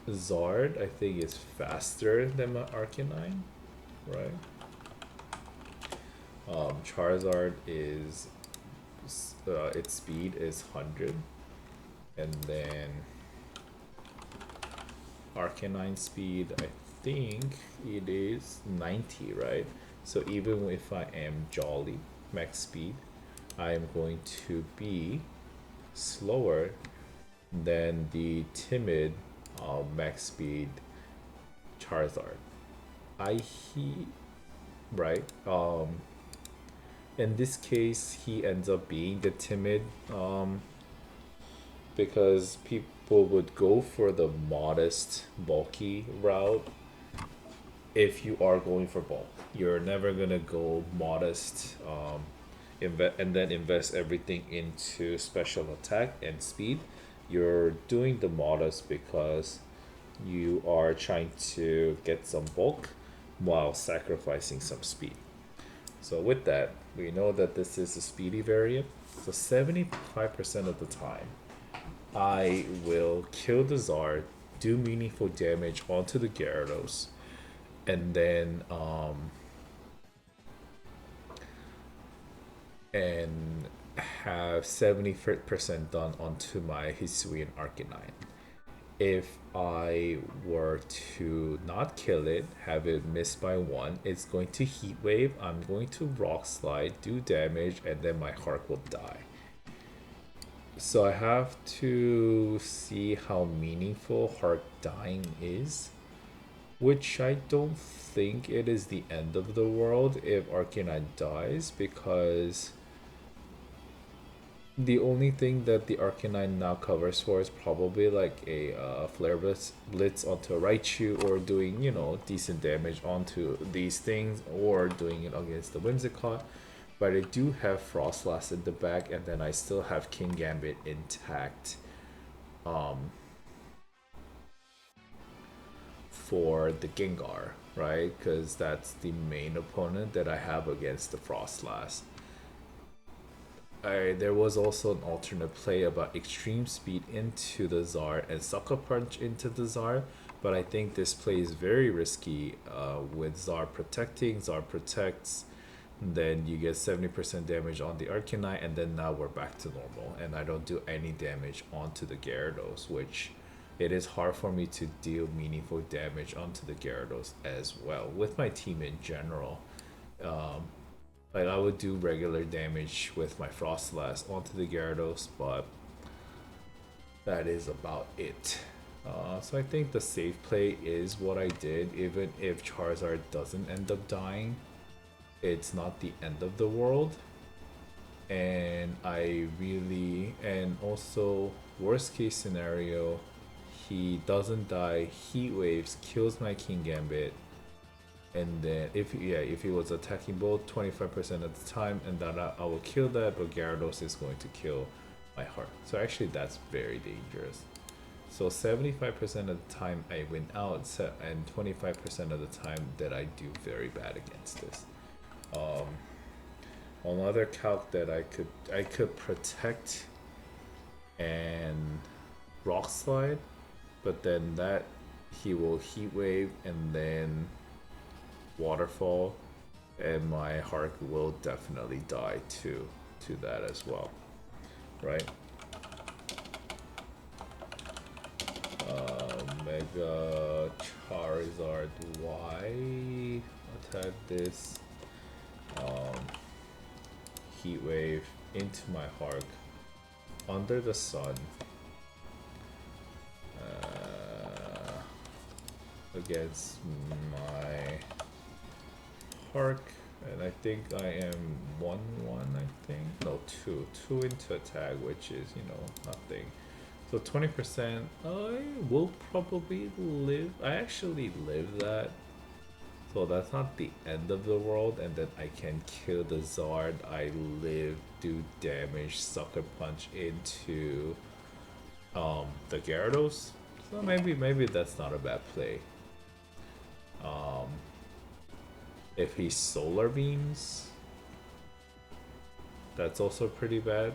Zard, I think, is faster than my Arcanine, right? Charizard is its speed is 100, and then Arcanine speed, I think it is 90, right? So even if I am Jolly max speed, I am going to be slower than the timid max speed Charizard. Right. In this case, he ends up being the timid because people would go for the modest, bulky route if you are going for bulk. You're never gonna go modest, and then invest everything into special attack and speed. You're doing the modest because you are trying to get some bulk while sacrificing some speed. So with that, we know that this is a speedy variant. So 75% of the time, I will kill the Zard, do meaningful damage onto the Gyarados, and then and have 70% done onto my Hisuian Arcanine. If I were to not kill it, have it miss by 1, it's going to Heat Wave, I'm going to Rock Slide, do damage, and then my Hark will die. So I have to see how meaningful Hark dying is, which I don't think it is the end of the world if Arcanine dies, because the only thing that the Arcanine now covers for is probably like a Flare Blitz onto a Raichu, or doing, decent damage onto these things, or doing it against the Whimsicott. But I do have Froslass in the back, and then I still have King Gambit intact for the Gengar, right? Because that's the main opponent that I have against the Froslass. There was also an alternate play about extreme speed into the Zard and Sucker Punch into the Zard, but I think this play is very risky with Zard protecting. Zard protects, then you get 70% damage on the Arcanine, and then now we're back to normal, and I don't do any damage onto the Gyarados, which it is hard for me to deal meaningful damage onto the Gyarados as well with my team in general. Like, I would do regular damage with my Froslass onto the Gyarados, but that is about it. So I think the safe play is what I did. Even if Charizard doesn't end up dying, it's not the end of the world. And also, worst case scenario, he doesn't die, Heat Waves, kills my King Gambit, and then if he was attacking both 25% of the time, and then I will kill that, but Gyarados is going to kill my Heart. So actually that's very dangerous. So 75% of the time I win out, and 25% of the time that I do very bad against this. Another calc that I could protect and Rock Slide, but then that he will Heat Wave and then Waterfall, and my Hark will definitely die to that as well, right? Mega Charizard Y, attack this, Heat Wave into my Hark, Under the Sun, against my Hark, and I think I am 1-1, I think. No, 2 into attack, which is, nothing. So 20%, I will probably live. I actually live that. So that's not the end of the world, and then I can kill the Zard. I live, do damage, sucker punch into the Gyarados. So maybe that's not a bad play. If he solar beams, that's also pretty bad.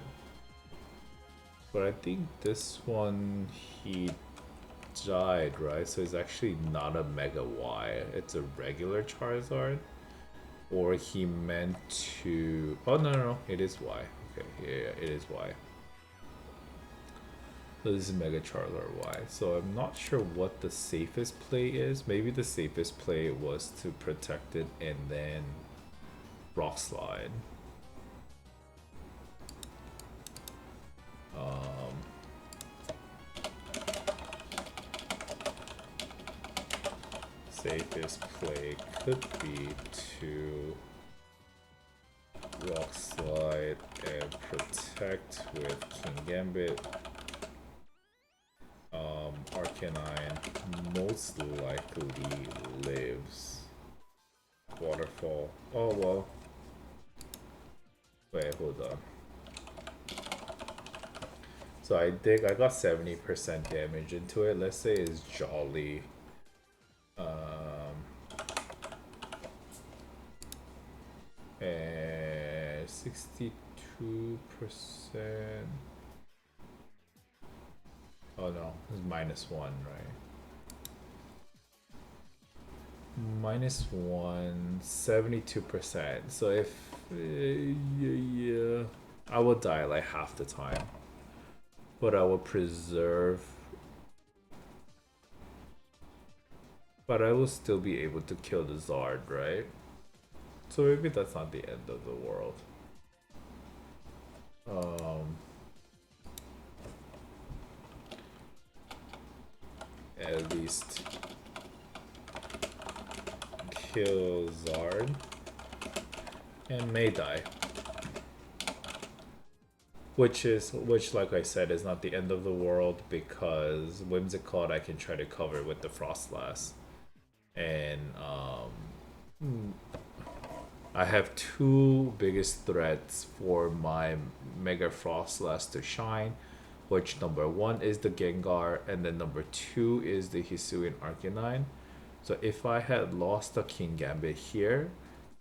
But I think this one he died, right? So it's actually not a Mega Y. It's a regular Charizard. Or he meant to... Oh, no. It is Y. Okay, yeah, it is Y. So this is Mega Charizard Y. So I'm not sure what the safest play is. Maybe the safest play was to protect it and then Rock Slide. Safest play could be to Rock Slide and protect with King Gambit. Arcanine most likely lives. Waterfall. Oh well. Wait, hold on. So I got 70% damage into it. Let's say it's Jolly. And 62%. Oh no, it's -1, right? -1, 72%. So if yeah, I will die like half the time, but I will preserve. But I will still be able to kill the Zard, right? So maybe that's not the end of the world. At least kill Zard and may die. Which like I said is not the end of the world, because Whimsicott I can try to cover with the Froslass. And I have two biggest threats for my Mega Froslass to shine, which number one is the Gengar, and then number two is the Hisuian Arcanine. So if I had lost the King Gambit here,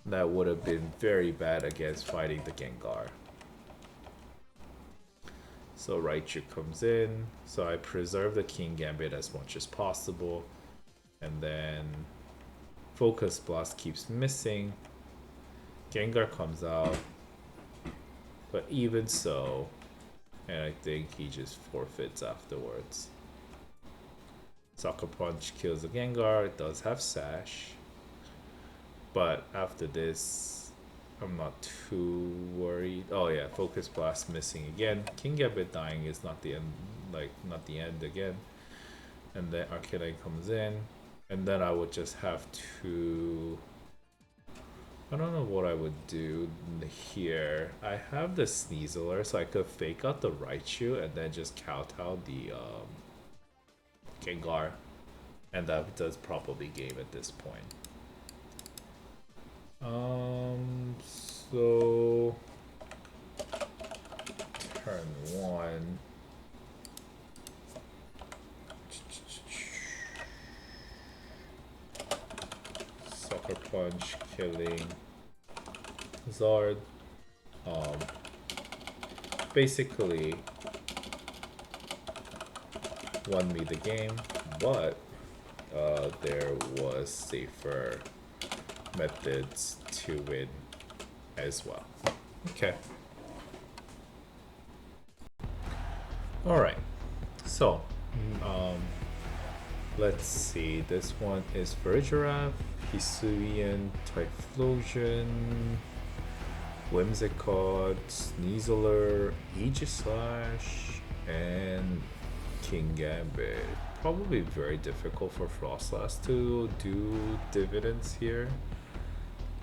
that would have been very bad against fighting the Gengar. So Raichu comes in, so I preserve the King Gambit as much as possible, and then Focus Blast keeps missing. Gengar comes out, but even so, and I think he just forfeits afterwards. Sucker Punch kills the Gengar. It does have Sash, but after this, I'm not too worried. Oh yeah, Focus Blast missing again. King Gambit dying is not the end, not the end again. And then Arcanine comes in, and then I would just have to... I don't know what I would do here. I have the Sneasler, so I could fake out the Raichu and then just kowtow the Gengar, and that does probably game at this point. So turn 1. Sucker Punch killing Zard. Basically won me the game, but there was safer methods to win as well. Okay. Alright. So let's see. This one is Farigiraf, Hisuian, Typhlosion, Whimsicott, Sneasler, Aegislash, and King Gambit. Probably very difficult for Froslass to do dividends here.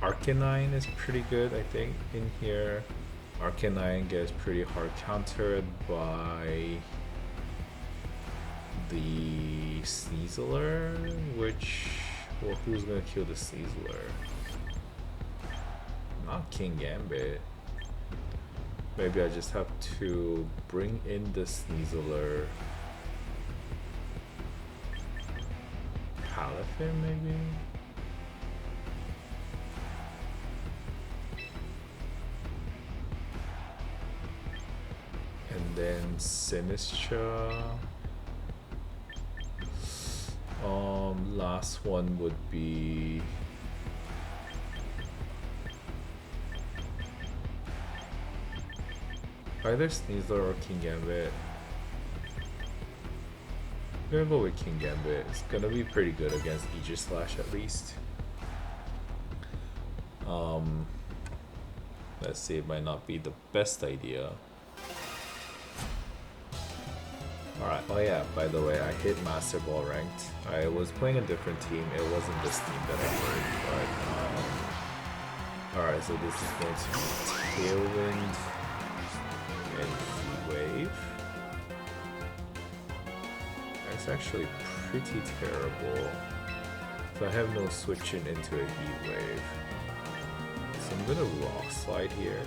Arcanine is pretty good, I think, in here. Arcanine gets pretty hard countered by the Sneasler, which Well, who's gonna kill the Sneasler? Not King Gambit. Maybe I just have to bring in the Sneasler. Palafin, maybe? And then Sinistra. Last one would be either Sneasler or King Gambit. I'm gonna go with King Gambit. It's gonna be pretty good against Aegislash at least. Let's see, it might not be the best idea. Alright, oh yeah, by the way, I hit Master Ball ranked. I was playing a different team, it wasn't this team that I played, but alright, so this is going to be Tailwind and Heat Wave. That's actually pretty terrible. So I have no switching into a Heat Wave. So I'm gonna Rock Slide here.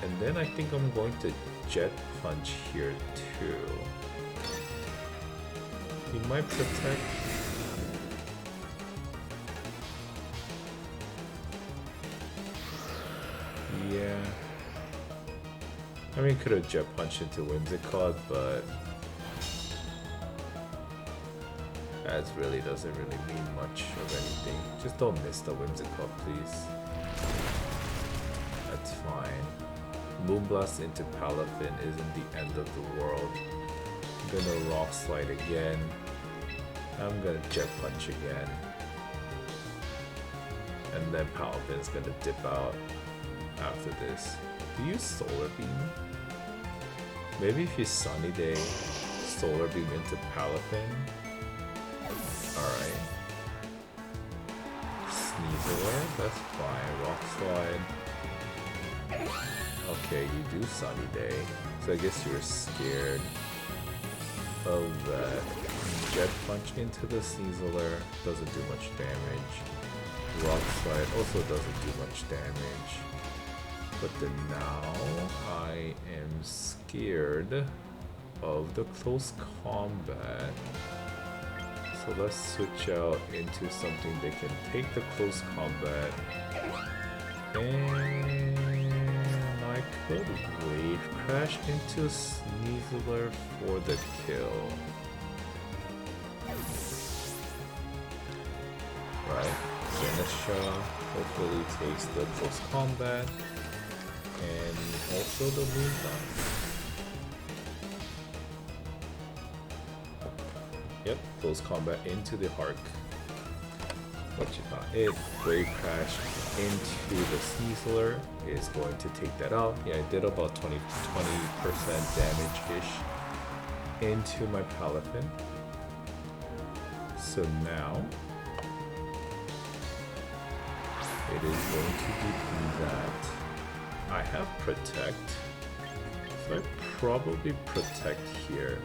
And then I think I'm going to Jet Punch here too. He might protect. Yeah. I mean, could have Jet Punched into Whimsicott, but that really doesn't really mean much of anything. Just don't miss the Whimsicott, please. That's fine. Moonblast into Palafin isn't the end of the world. I'm gonna Rock Slide again. I'm gonna Jet Punch again. And then Palafin's gonna dip out after this. Do you use Solar Beam? Maybe if you Sunny Day, Solar Beam into Palafin. Alright. Sneasler, that's fine. Rock Slide. Okay, you do Sunny Day, so I guess you're scared of that. Jet Punch into the Sneasler doesn't do much damage. Rock Slide also doesn't do much damage. But then now I am scared of the close combat. So let's switch out into something that can take the close combat. And I could Wave Crash into Sneasler for the kill. Right, Sinistra hopefully takes the close combat and also the Moonblast. Yep, close combat into the Hark. What you thought? It Wave Crash into the Sneasler is going to take that out. Yeah, I did about 20% damage-ish into my Palafin. So now it is going to be that I have Protect, so I probably Protect here,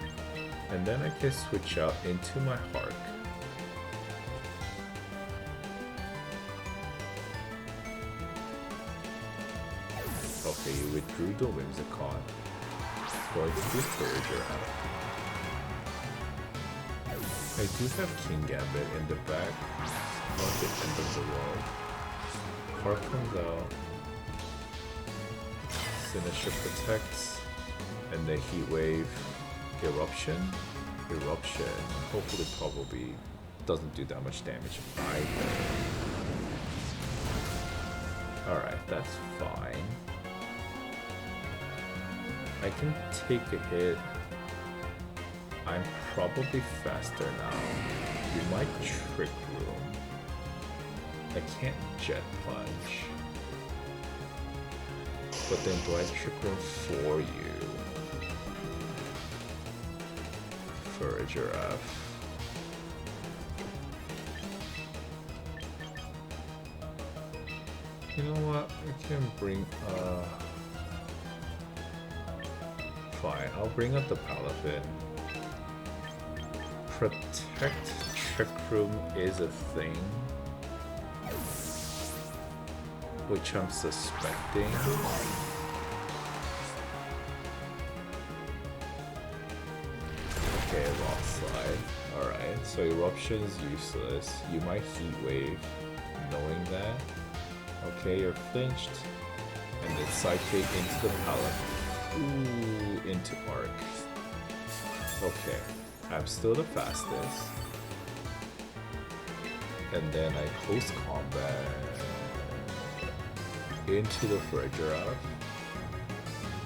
and then I can switch out into my Hark. Okay, you withdrew the Whimsicott. Going to do Forager out. I do have King Gambit in the back. Not the end of the world. Hark comes out. Sinistra protects. And the Heat Wave. Eruption. Hopefully probably doesn't do that much damage either. Alright, that's fine. I can take a hit. I'm probably faster now. You might Trick Room. I can't Jet Punch. But then do I Trick Room for you? For a Giraffe. You know what? I can bring fine, I'll bring up the Palafin. Protect Trick Room is a thing, which I'm suspecting. Okay, Rock Slide. Alright, so Eruption is useless. You might Heat Wave, knowing that. Okay, you're flinched. And then Psychic into the Palette. Ooh, into Arc. Okay, I'm still the fastest. And then I Close Combat into the Froslass.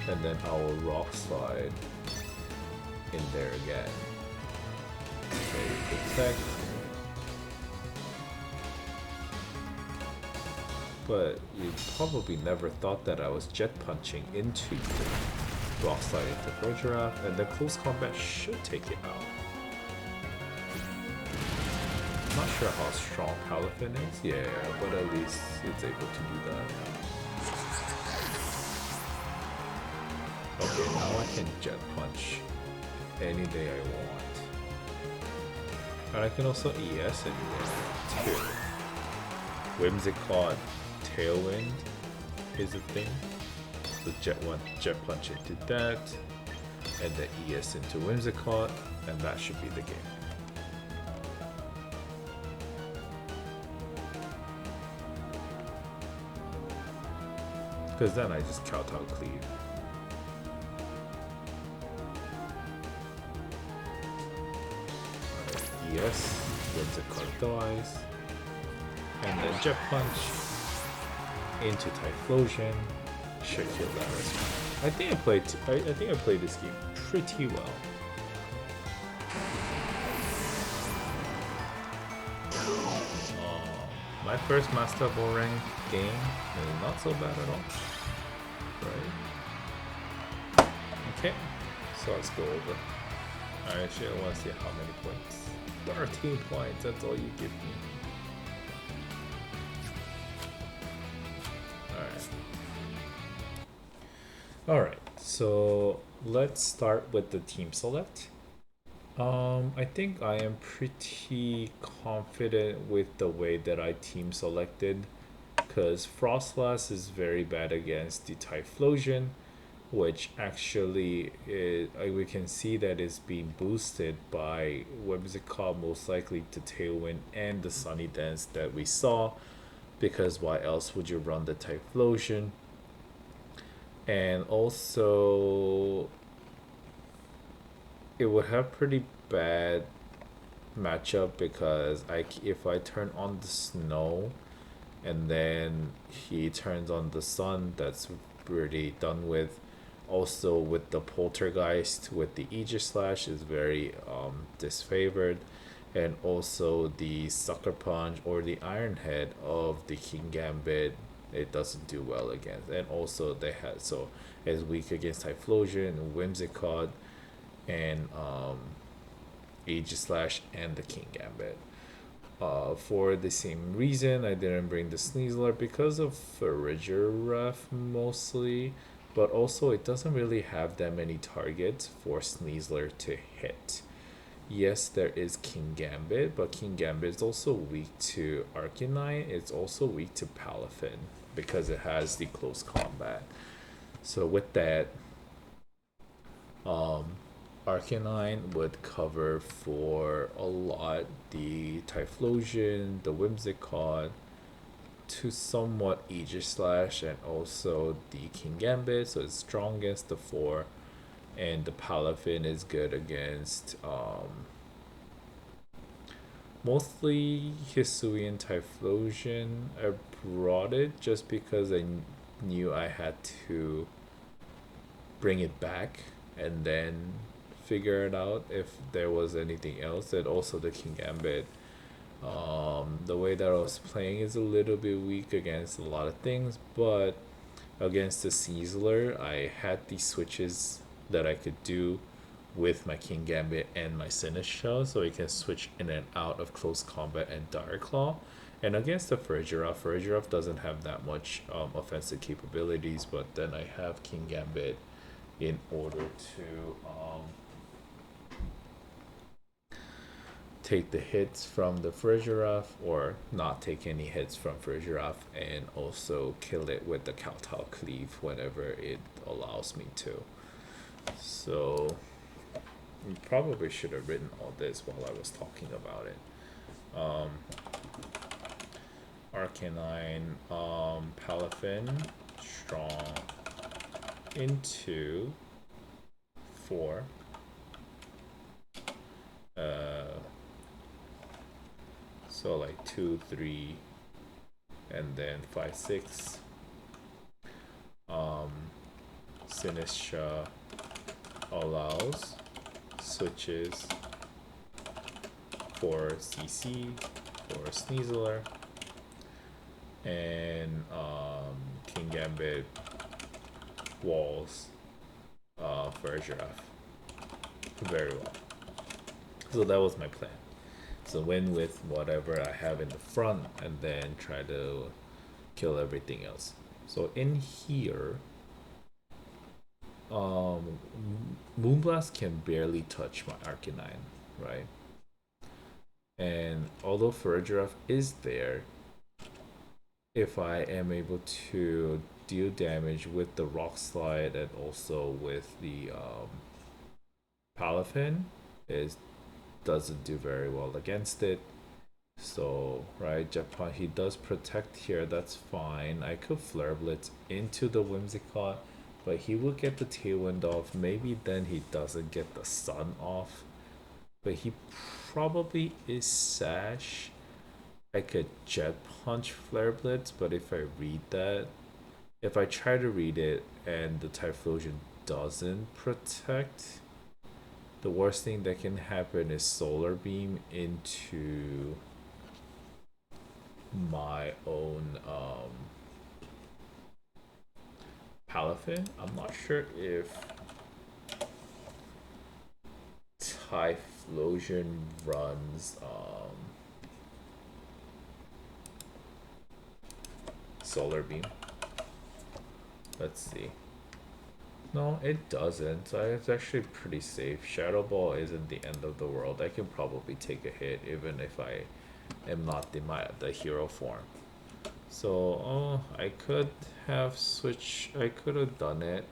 And then I will Rock Slide in there again. Okay, Protect. But you probably never thought that I was Jet Punching into you. Rock Slide into Froslass, and then Close Combat should take it out. Not sure how strong Palafin is, yeah, but at least it's able to do that. Okay, now I can Jet Punch any day I want. And I can also ES anywhere too. Whimsicott Tailwind is a thing. The Jet Punch into that, and the ES into Whimsicott, and that should be the game. Because then I just Kowtow Cleave. Yes, Whimsicott dies, and then Jet Punch into Typhlosion should kill that rescue. I think I played this game pretty well. My first Master Ball rank game is not so bad at all. Right? Okay, so let's go over. Actually, I want to see how many points. 13 points, that's all you give me. Alright, so let's start with the team select. I think I am pretty confident with the way that I team selected, because Froslass is very bad against the Typhlosion, which actually we can see that is being boosted by Whimsicott, most likely to Tailwind and the Sunny Dance that we saw, because why else would you run the Typhlosion? And also it would have pretty bad matchup, because if I turn on the Snow and then he turns on the Sun, that's pretty done with. Also with the Poltergeist with the Aegislash is very disfavored, and also the Sucker Punch or the Iron Head of the King Gambit, it doesn't do well against. And also they had, so it's weak against Typhlosion, Whimsicott, and Aegislash and the King Gambit. For the same reason, I didn't bring the Sneasler because of Farigiraf mostly, but also it doesn't really have that many targets for Sneasler to hit. Yes, there is King Gambit, but King Gambit is also weak to Arcanine. It's also weak to Palafin because it has the close combat. So with that, Arcanine would cover for a lot the Typhlosion, the Whimsicott, to somewhat Aegislash, and also the King Gambit, so it's strong against the 4, and the Palafin is good against mostly Hisui and Typhlosion. I brought it just because I knew I had to bring it back and then figure it out if there was anything else. And also the King Gambit, the way that I was playing is a little bit weak against a lot of things, but against the Sneasler I had these switches that I could do with my King Gambit and my Sinistcha, so I can switch in and out of close combat and Dire Claw. And against the Farigiraf doesn't have that much offensive capabilities, but then I have King Gambit in order to take the hits from the Frigiraf or not take any hits from Frigiraf, and also kill it with the Kowtow Cleave whenever it allows me to. So you probably should have written all this while I was talking about it. Arcanine, Palafin, strong into 4. So like 2, 3, and then 5, 6. Sinistra allows switches for CC for Sneasler, and King Gambit walls for a giraffe. Very well. So that was my plan. So win with whatever I have in the front and then try to kill everything else. So in here, Moonblast can barely touch my Arcanine, right? And although Farigiraf is there, if I am able to deal damage with the Rock Slide and also with the Palafin, it doesn't do very well against it. So, right, Japan, he does protect here, that's fine. I could Flare Blitz into the Whimsicott, but he will get the Tailwind off. Maybe then he doesn't get the Sun off. But he probably is Sash. I could Jet Punch Flare Blitz, but if I read that, if I try to read it and the Typhlosion doesn't protect, the worst thing that can happen is Solar Beam into my own Palafin. I'm not sure if Typhlosion runs Solar Beam. Let's see. No, it doesn't. So it's actually pretty safe. Shadow Ball isn't the end of the world. I can probably take a hit even if I am not the hero form. So I could have switched. I could have done it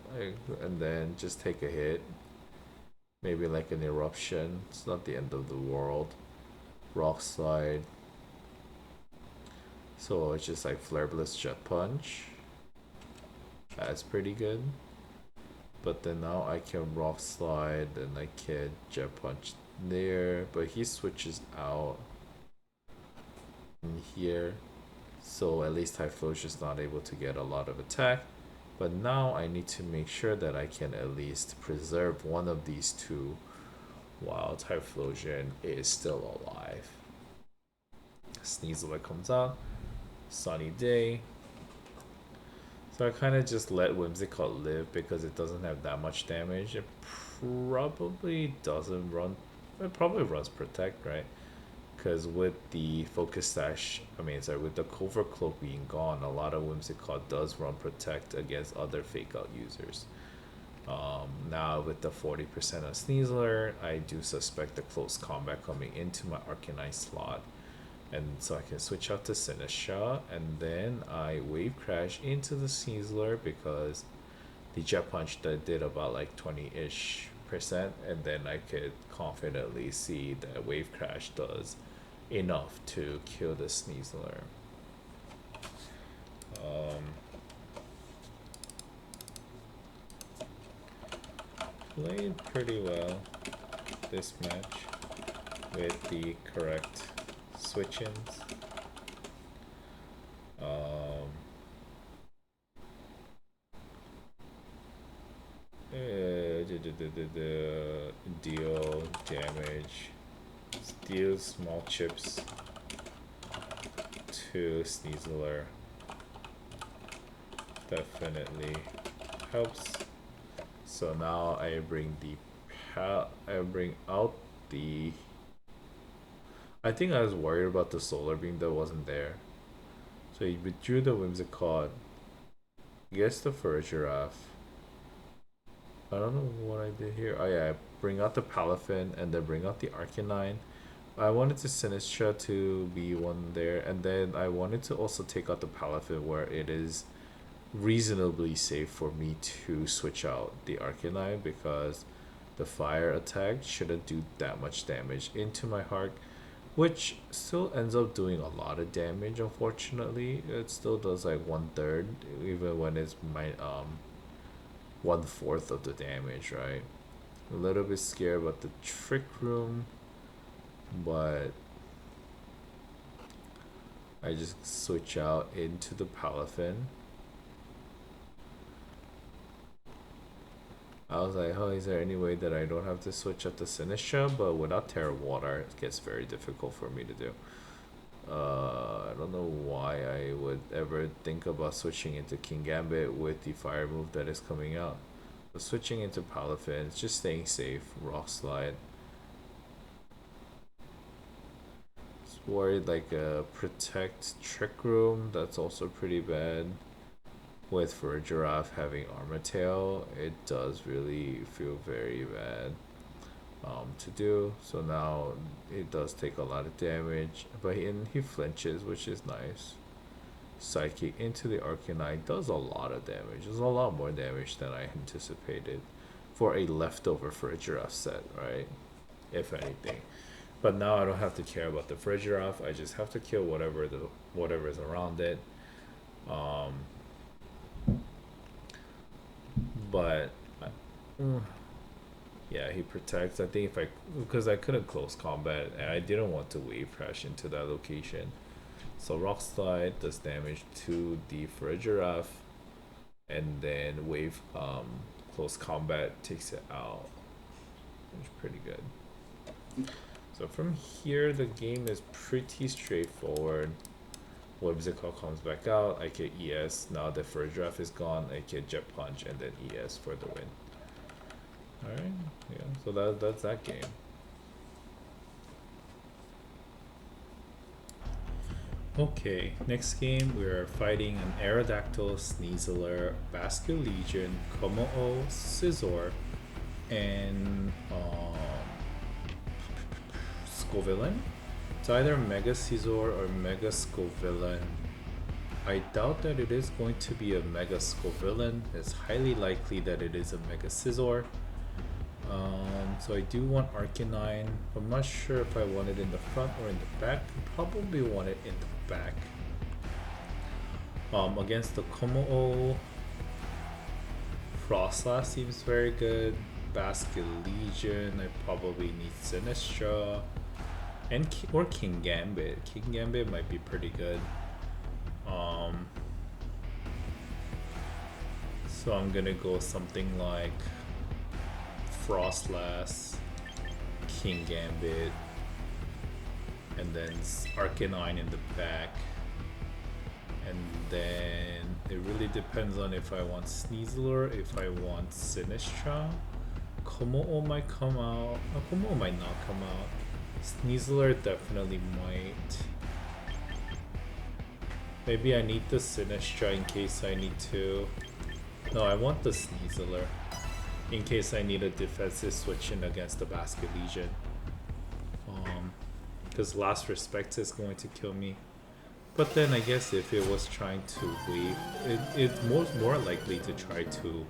and then just take a hit. Maybe like an eruption. It's not the end of the world. Rock Slide. So it's just like Flare Blitz, Jet Punch. That's pretty good. But then now I can Rock Slide and I can Jet Punch there. But he switches out in here. So at least Typhlosion's not able to get a lot of attack. But now I need to make sure that I can at least preserve one of these two while Typhlosion is still alive. Sneasler comes out. Sunny Day. So I kind of just let Whimsicott live because it doesn't have that much damage. It probably doesn't run. It probably runs Protect, right? Because with the Focus Sash, with the Covert Cloak being gone, a lot of Whimsicott does run Protect against other Fake Out users. Now with the 40% of Sneasler, I do suspect the Close Combat coming into my Arcanine slot. And so I can switch out to Sinistra, and then I Wave Crash into the Sneasler because the Jet Punch that did about like 20-ish%, and then I could confidently see that Wave Crash does enough to kill the Sneasler. Played pretty well this match with the correct switch-ins. Deal damage, deal small chips to Sneasler. Definitely helps. So now I bring out the. I think I was worried about the Solar Beam that wasn't there. So he withdrew the Whimsicott. Gets the Farigiraf. I don't know what I did here. Oh yeah, I bring out the Palafin and then bring out the Arcanine. I wanted to Sinistra to be one there, and then I wanted to also take out the Palaphit where it is reasonably safe for me to switch out the Arcanine because the fire attack shouldn't do that much damage into my heart, which still ends up doing a lot of damage. Unfortunately, it still does like 1/3, even when it's my 1/4 of the damage, right? A little bit scared about the Trick Room, but I just switch out into the Palafin. I was like, oh, is there any way that I don't have to switch up to Sinistra? But without Terra Water, it gets very difficult for me to do. I don't know why I would ever think about switching into King Gambit with the fire move that is coming out. But switching into Palafin, it's just staying safe. Rock Slide. Just worried like a Protect Trick Room, that's also pretty bad. With for a giraffe having armor tail, it does really feel very bad to do. So now it does take a lot of damage, but he flinches, which is nice. Psychic into the Arcanine does a lot of damage. It's a lot more damage than I anticipated for a leftover for a giraffe set, right? If anything. But now I don't have to care about the Frigiraffe. I just have to kill whatever is around it. But yeah, he protects. I think because I couldn't close combat and I didn't want to wave crash into that location, so Rock Slide does damage to the Frigiraffe, and then wave close combat takes it out, which is pretty good. So from here the game is pretty straightforward. Whimsical comes back out, I get ES, now the first draft is gone, I get Jet Punch and then ES for the win. Alright, yeah, so that's that game. Okay, next game we're fighting an Aerodactyl, Sneasler, Basque Legion, Komo-o, Scizor, and Scovillain. It's either Mega Scizor or Mega Scovillain. I doubt that it is going to be a Mega Scovillain. It's highly likely that it is a Mega Scizor. So I do want Arcanine. I'm not sure if I want it in the front or in the back. Probably want it in the back. Against the Komo-o, Froslass seems very good. Basque Legion, I probably need Sinistra. Or King Gambit. King Gambit might be pretty good. So I'm gonna go something like Froslass, King Gambit, and then Arcanine in the back. And then it really depends on if I want Sneasler, if I want Sinistra. Komo-o might come out. Komo-o might not come out. Sneasler definitely might. Maybe I need the Sinistra in case I need to. No, I want the Sneasler in case I need a defensive switch in against the Basque Legion. Because Last Respect is going to kill me. But then I guess if it was trying to wait, it's more likely to try to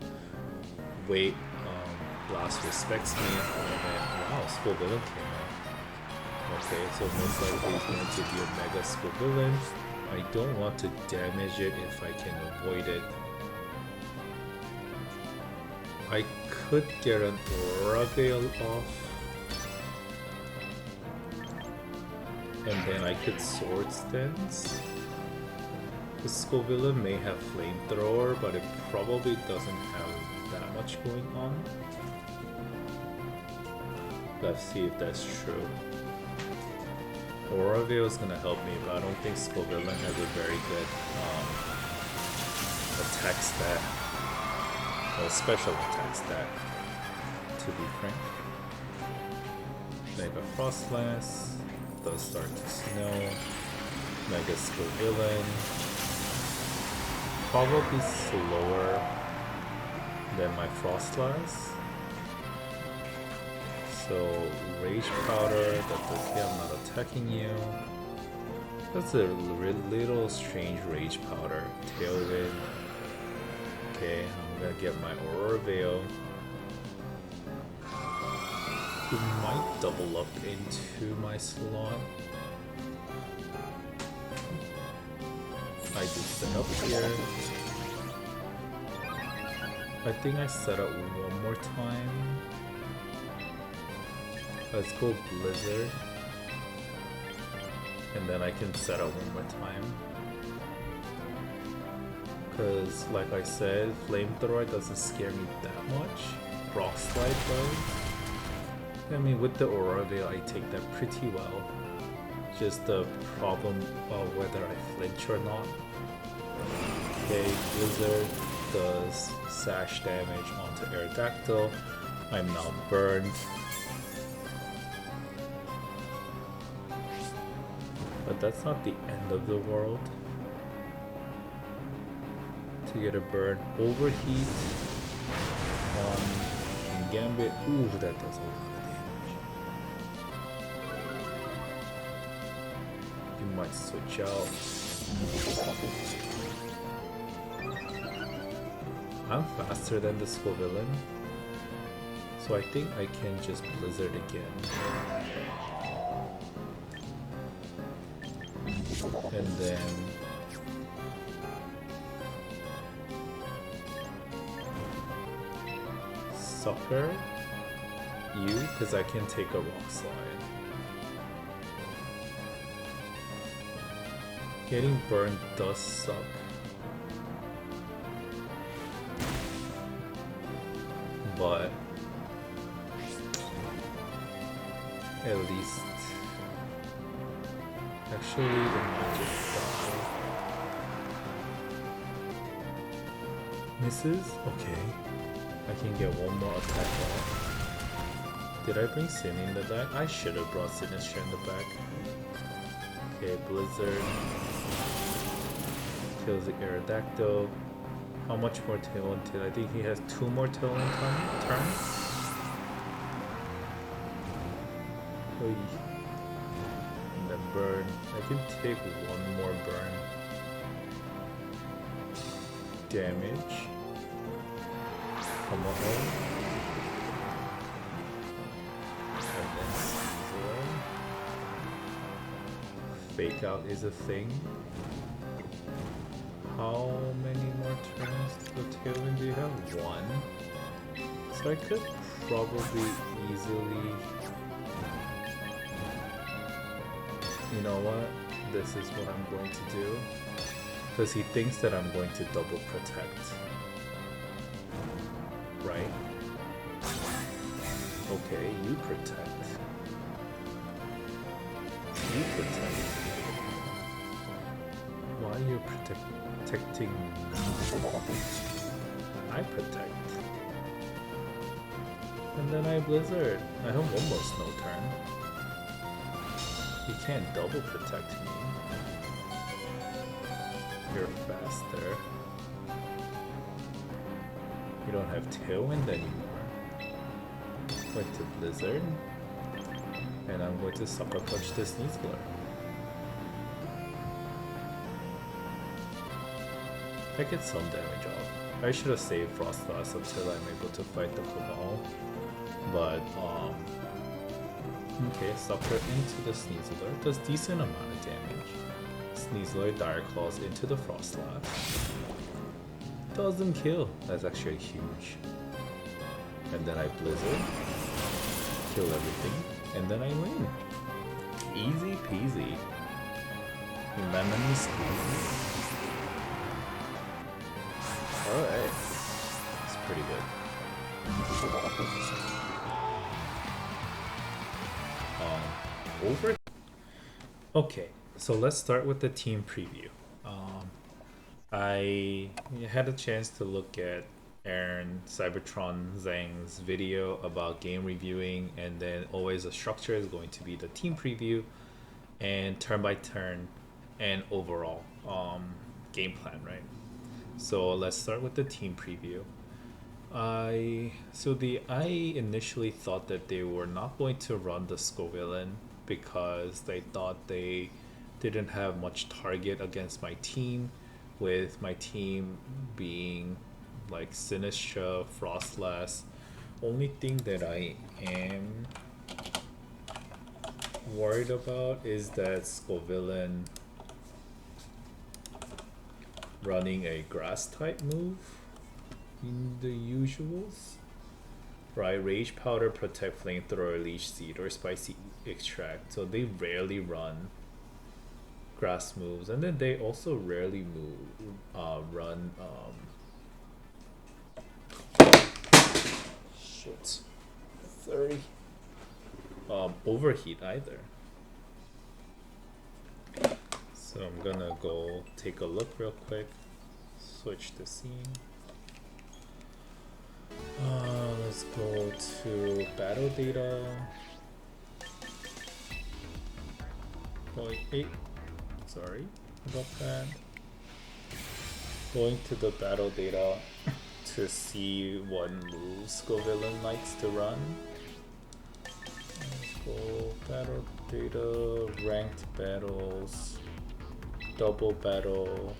wait. Last Respects me, and then wow, Scovillain came out. Okay, so most likely it's going to be a Mega Scovillain. I don't want to damage it if I can avoid it. I could get an Aura Veil off. And then I could Sword Stance. The Scovillain may have Flamethrower, but it probably doesn't have that much going on. Let's see if that's true. Aura Veil is gonna help me, but I don't think Scovillain has a very good attack stat. Or special attack stat, to be frank. Mega Froslass does start to snow. Mega Scovillain. Probably slower than my Froslass. So Rage Powder, that's okay, I'm not attacking you. That's a little strange Rage Powder. Tailwind. Okay, I'm gonna get my Aurora Veil. It might double up into my slot. I just set up here. I think I set up one more time. Let's go Blizzard. And then I can set up one more time. Because, like I said, Flamethrower doesn't scare me that much. Rock Slide does. I mean, with the Aurora Veil, I take that pretty well. Just the problem of whether I flinch or not. Okay, Blizzard does sash damage onto Aerodactyl. I'm now burned. But that's not the end of the world. To get a burn. Overheat on Gambit. Ooh, that does a lot of damage. You might switch out. I'm faster than the Scovillain, so I think I can just Blizzard again. And then Sucker you, because I can take a Rock Slide. Getting burned does suck. But at least actually the magic die. Misses? Okay. I can get one more attack off. Did I bring Sin in the back? I should have brought Sinister in the back. Okay, Blizzard. Kills the Aerodactyl. How much more Tailwind till? I think he has 2 more Tailwind turns. Oy. And then burn. I can take one more burn. Damage. Come on. And then Sneasel. Fake Out is a thing. How many more turns to Tailwind do you have? 1. So I could probably easily... You know what? This is what I'm going to do. Because he thinks that I'm going to double protect. Right? Okay, you protect. You protect. Why are you protecting me? I protect. And then I Blizzard. I have almost no turn. You can't double protect me. You're faster. You don't have Tailwind anymore. I'm going to Blizzard. And I'm going to Sucker Punch this Sneasler. I get some damage off. I should have saved Froslass until I'm able to fight the Cabal. But, okay, Sucker into the Sneasler. Does decent amount of damage. Sneasler Dire Claws into the Froslass. Doesn't kill. That's actually huge. And then I Blizzard. Kill everything. And then I win. Easy peasy. Lemon squeezy. Alright. It's pretty good. Over. Okay, so let's start with the team preview. I had a chance to look at Aaron Cybertron Zhang's video about game reviewing, and then always the structure is going to be the team preview and turn by turn and overall game plan, right? So let's start with the team preview. I initially thought that they were not going to run the Scovillain because they thought they didn't have much target against my team, with my team being like Sinistra, Froslass. Only thing that I am worried about is that Scovillain running a grass type move in the usuals. Right, Rage Powder, Protect, Flamethrower, Leech Seed, or Spicy Extract. So they rarely run grass moves, and then they also rarely run shit 30 overheat either. So I'm gonna go take a look real quick, switch the scene. Let's go to battle data. 0.8. Sorry about that. Going to the battle data to see what moves Scovillain likes to run. Let's go battle data, ranked battles, double battle,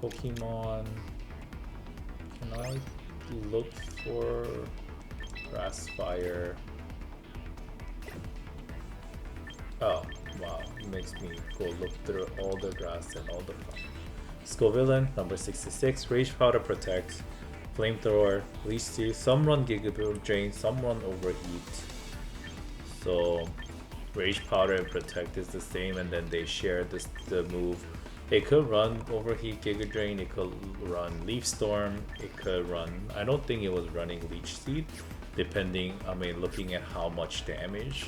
Pokemon. Can I look for grass fire? Oh wow, it makes me go look through all the grass and all the fire. Scovillain, number 66, Rage Powder, Protect, Flamethrower, Leech Seed. Some run Giga Drain, some run Overheat. So Rage Powder and Protect is the same, and then they share the move. It could run Overheat, Giga Drain, it could run Leaf Storm, it could run, I don't think it was running Leech Seed, depending, looking at how much damage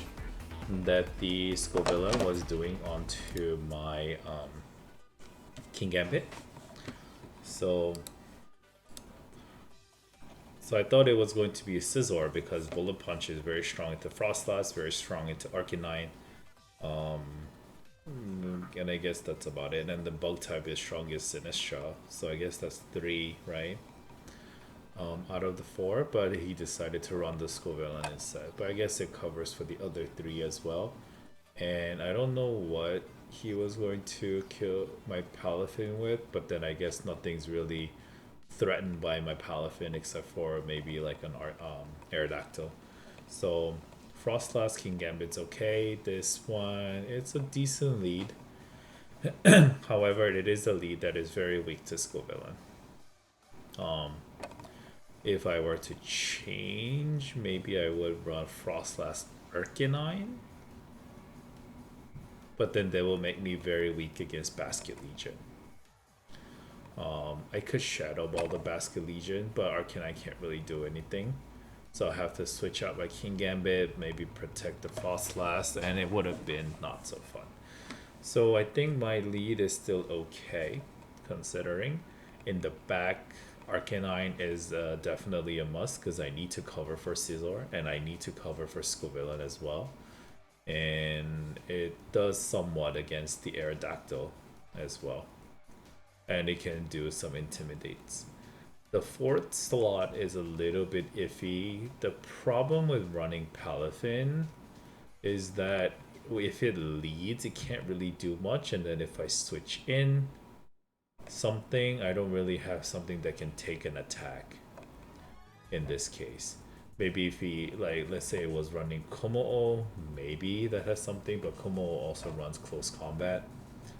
that the Scovillain was doing onto my King Gambit. So I thought it was going to be a Scizor because Bullet Punch is very strong into Froslass, very strong into Arcanine. And I guess that's about it. And the Bug type is strongest Sinistra. So I guess that's 3, right? Out of the 4, but he decided to run the Scovillain instead. But I guess it covers for the other 3 as well. And I don't know what he was going to kill my Palafin with, but then I guess nothing's really threatened by my Palafin except for maybe like an Aerodactyl. So Froslass, King Gambit's okay. This one, it's a decent lead. However, it is a lead that is very weak to Scovillain. If I were to change, maybe I would run Froslass Arcanine. But then they will make me very weak against Basket Legion. I could Shadow Ball the Basket Legion, but Arcanine can't really do anything. So I have to switch out my King Gambit, maybe protect the Froslass, and it would have been not so fun. So I think my lead is still okay, considering. In the back, Arcanine is definitely a must because I need to cover for Scizor and I need to cover for Scovillain as well. And it does somewhat against the Aerodactyl as well. And it can do some intimidates. The 4th slot is a little bit iffy. The problem with running Palafin is that if it leads, it can't really do much, and then if I switch in something, I don't really have something that can take an attack in this case. Maybe if he, like, let's say it was running Komo-o, maybe that has something, but Komo-o also runs close combat.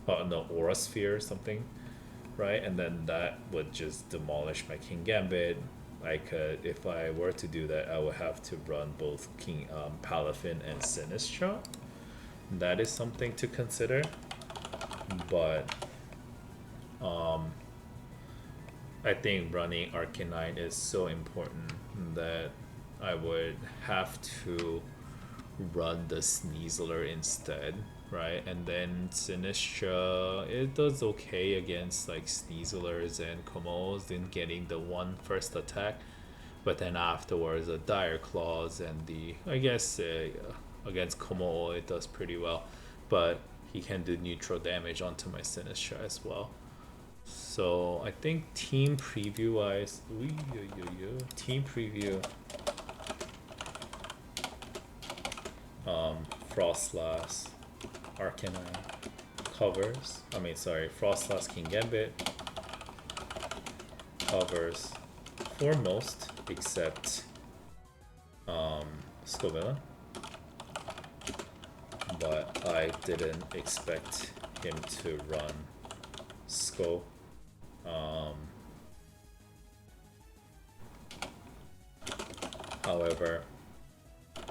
No, Aura Sphere or something, right? And then that would just demolish my King Gambit. I could, if I were to do that, I would have to run both Palafin and Sinistra. That is something to consider, but I think running Arcanine is so important that I would have to run the Sneasler instead, right? And then Sinistra, it does okay against like Sneaslers and Komos in getting the one first attack, but then afterwards the Dire Claws and the, I guess against Komo it does pretty well, but he can do neutral damage onto my Sinistra as well. So I think team preview wise, team preview, Froslass, Arcana covers. Froslass King Gambit covers for most except Scovilla, but I didn't expect him to run Sco. However,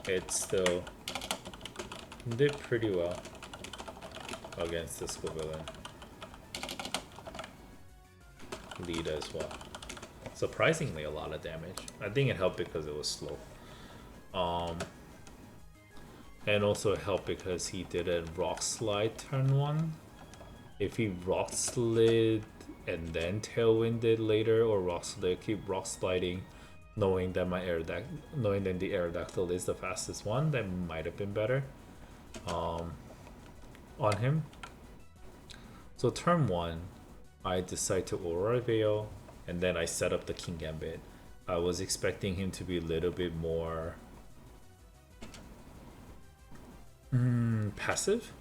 it still did pretty well against the Scovilla lead as well. Surprisingly a lot of damage. I think it helped because it was slow. And also it helped because he didn't rock slide turn 1. If he rock slid and then tailwinded later, or keep rock sliding, knowing that the Aerodactyl is the fastest one, that might have been better on him. So turn 1, I decide to Aurora Veil, and then I set up the King Gambit. I was expecting him to be a little bit more passive,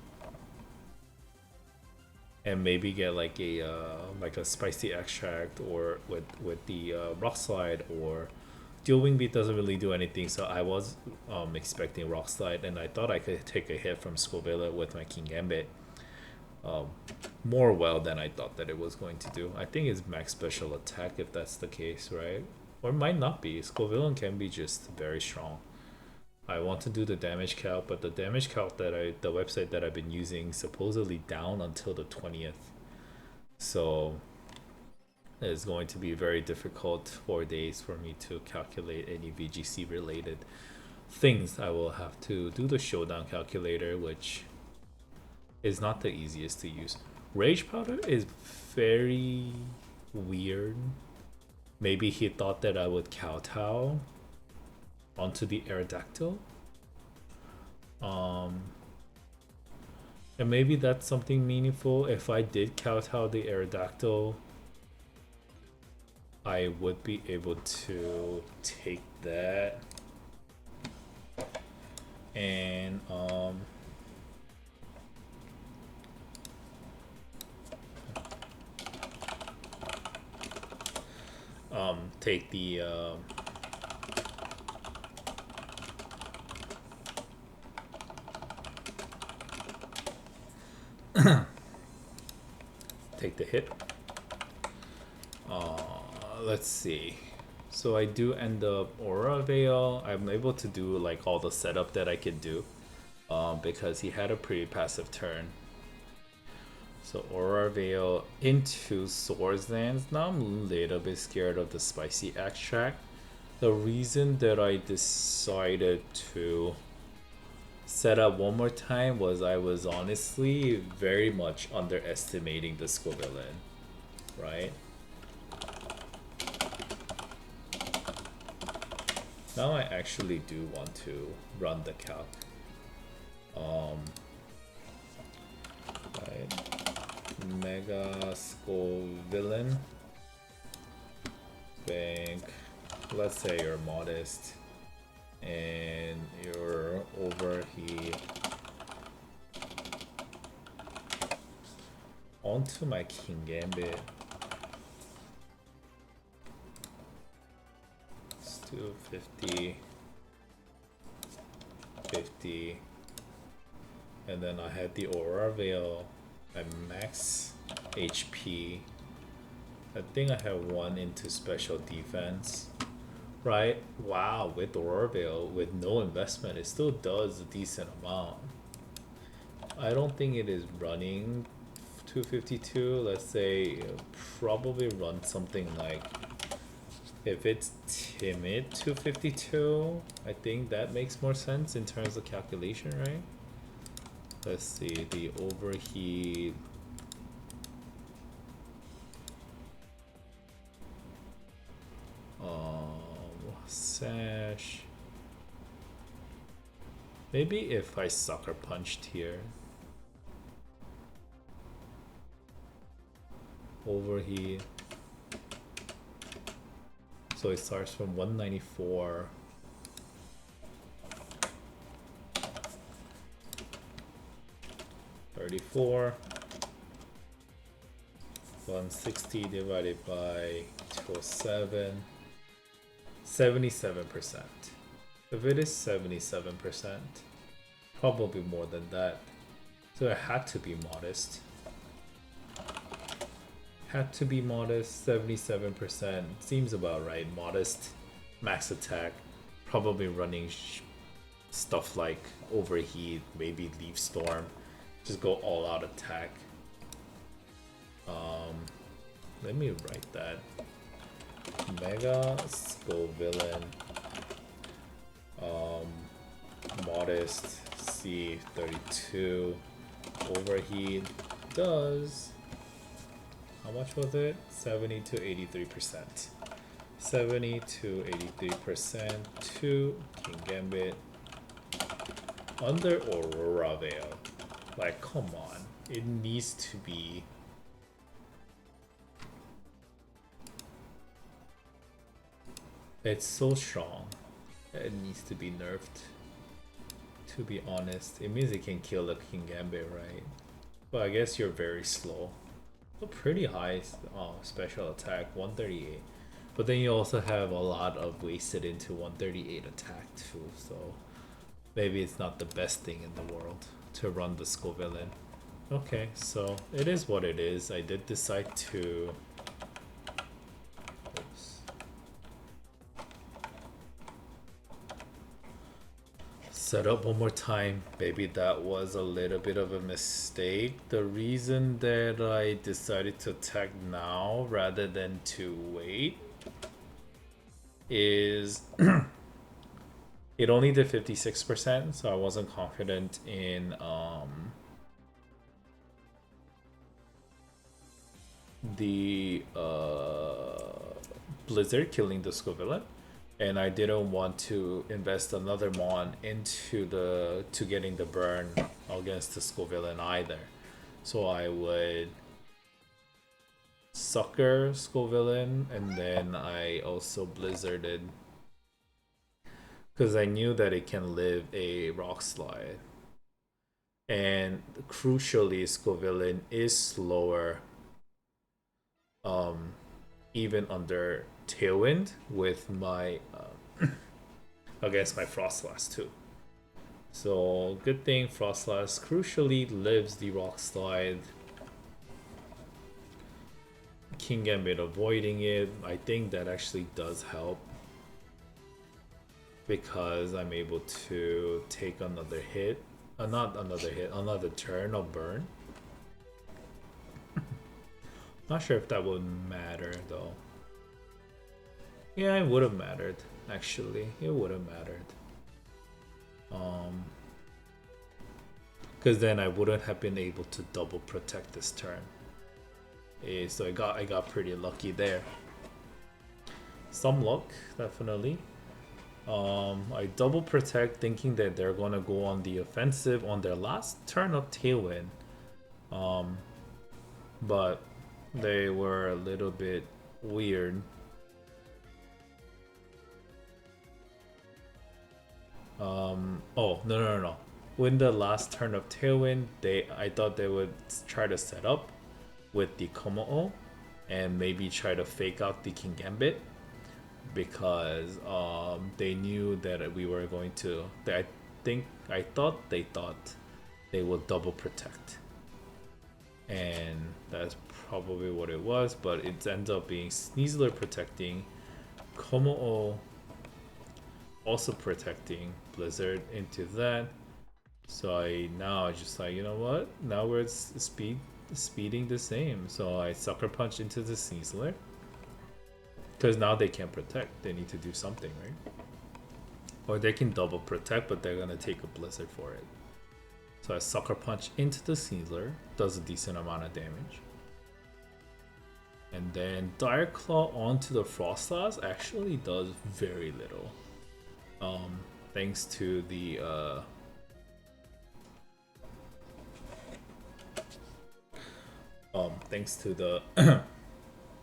and maybe get like a spicy extract, or with the rock slide, or dual wing beat doesn't really do anything. So I was expecting rock slide, and I thought I could take a hit from Scovilla with my King Gambit more well than I thought that it was going to do. I think it's max special attack if that's the case, right? Or it might not be. Scovilla can be just very strong. I want to do the damage calc, but the damage calc the website that I've been using supposedly down until the 20th. So it's going to be very difficult 4 days for me to calculate any VGC related things. I will have to do the showdown calculator, which is not the easiest to use. Rage Powder is very weird. Maybe he thought that I would kowtow onto the Aerodactyl. And maybe that's something meaningful. If I did kowtow the Aerodactyl, I would be able to take that and take the take the hit. Let's see. So I do end up Aura Veil. I'm able to do like all the setup that I could do because he had a pretty passive turn. So Aura Veil into Swords Dance. Now I'm a little bit scared of the spicy extract. The reason that I decided to set up one more time was I was honestly very much underestimating the Scovilla, right? Now I actually do want to run the calc. Right. Mega Scovilla. Bank. Let's say you're modest and you're overheat onto my King Gambit. Let's do 50, 50, and then I had the Aura Veil at max HP. I think I have one into special defense. Right? Wow, with Aurora Veil, with no investment, it still does a decent amount. I don't think it is running 252. Let's say probably run something like, if it's timid 252, I think that makes more sense in terms of calculation, right? Let's see, the overheat. Sash. Maybe if I sucker punched here. overheat. So it starts from 194. 34. 160 divided by 207. 77%. If it is 77%, probably more than that. So it had to be modest. Had to be modest. 77% seems about right. Modest, max attack, probably running stuff like overheat, maybe leaf storm. Just go all out attack. Let me write that. Mega Scovillain. Modest C32 overheat does, how much was it? 70 to 83%. 70 to 83% to King Gambit under Aurora Veil. Like, come on, it needs to be. It's so strong. It needs to be nerfed. To be honest, it means it can kill the King Gambit, right? But I guess you're very slow. A pretty high special attack, 138. But then you also have a lot of wasted into 138 attack too, so maybe it's not the best thing in the world to run the Scovillain. Okay, so it is what it is. I did decide to set up one more time. Maybe that was a little bit of a mistake. The reason that I decided to attack now rather than to wait is it only did 56%, so I wasn't confident in the Blizzard killing the Scovillain. And I didn't want to invest another mon into getting the burn against the Scovillain either. So I would sucker Scovillain, and then I also blizzarded because I knew that it can live a rock slide. And crucially, Scovillain is slower even under Tailwind with my against my Froslass too. So good thing Froslass crucially lives the rock slide. King Gambit avoiding it. I think that actually does help because I'm able to take another hit. Not another hit, another turn of burn. Not sure if that would matter though. Yeah, it would have mattered, actually. It would have mattered. Because then I wouldn't have been able to double protect this turn. So I got pretty lucky there. Some luck, definitely. I double protect thinking that they're gonna go on the offensive on their last turn of Tailwind. But they were a little bit weird. Oh, no. When the last turn of Tailwind, I thought they would try to set up with the Komo'o and maybe try to fake out the King Gambit because they knew that we were going to. I thought they would double protect, and that's probably what it was. But it ends up being Sneasler protecting, Komo'o also protecting Blizzard into that. So I just like, you know what? Now we're speeding the same. So I sucker punch into the Sneasler. Because now they can't protect. They need to do something, right? Or they can double protect, but they're gonna take a Blizzard for it. So I sucker punch into the Sneasler, does a decent amount of damage. And then Dire Claw onto the Froslass actually does very little. Thanks to the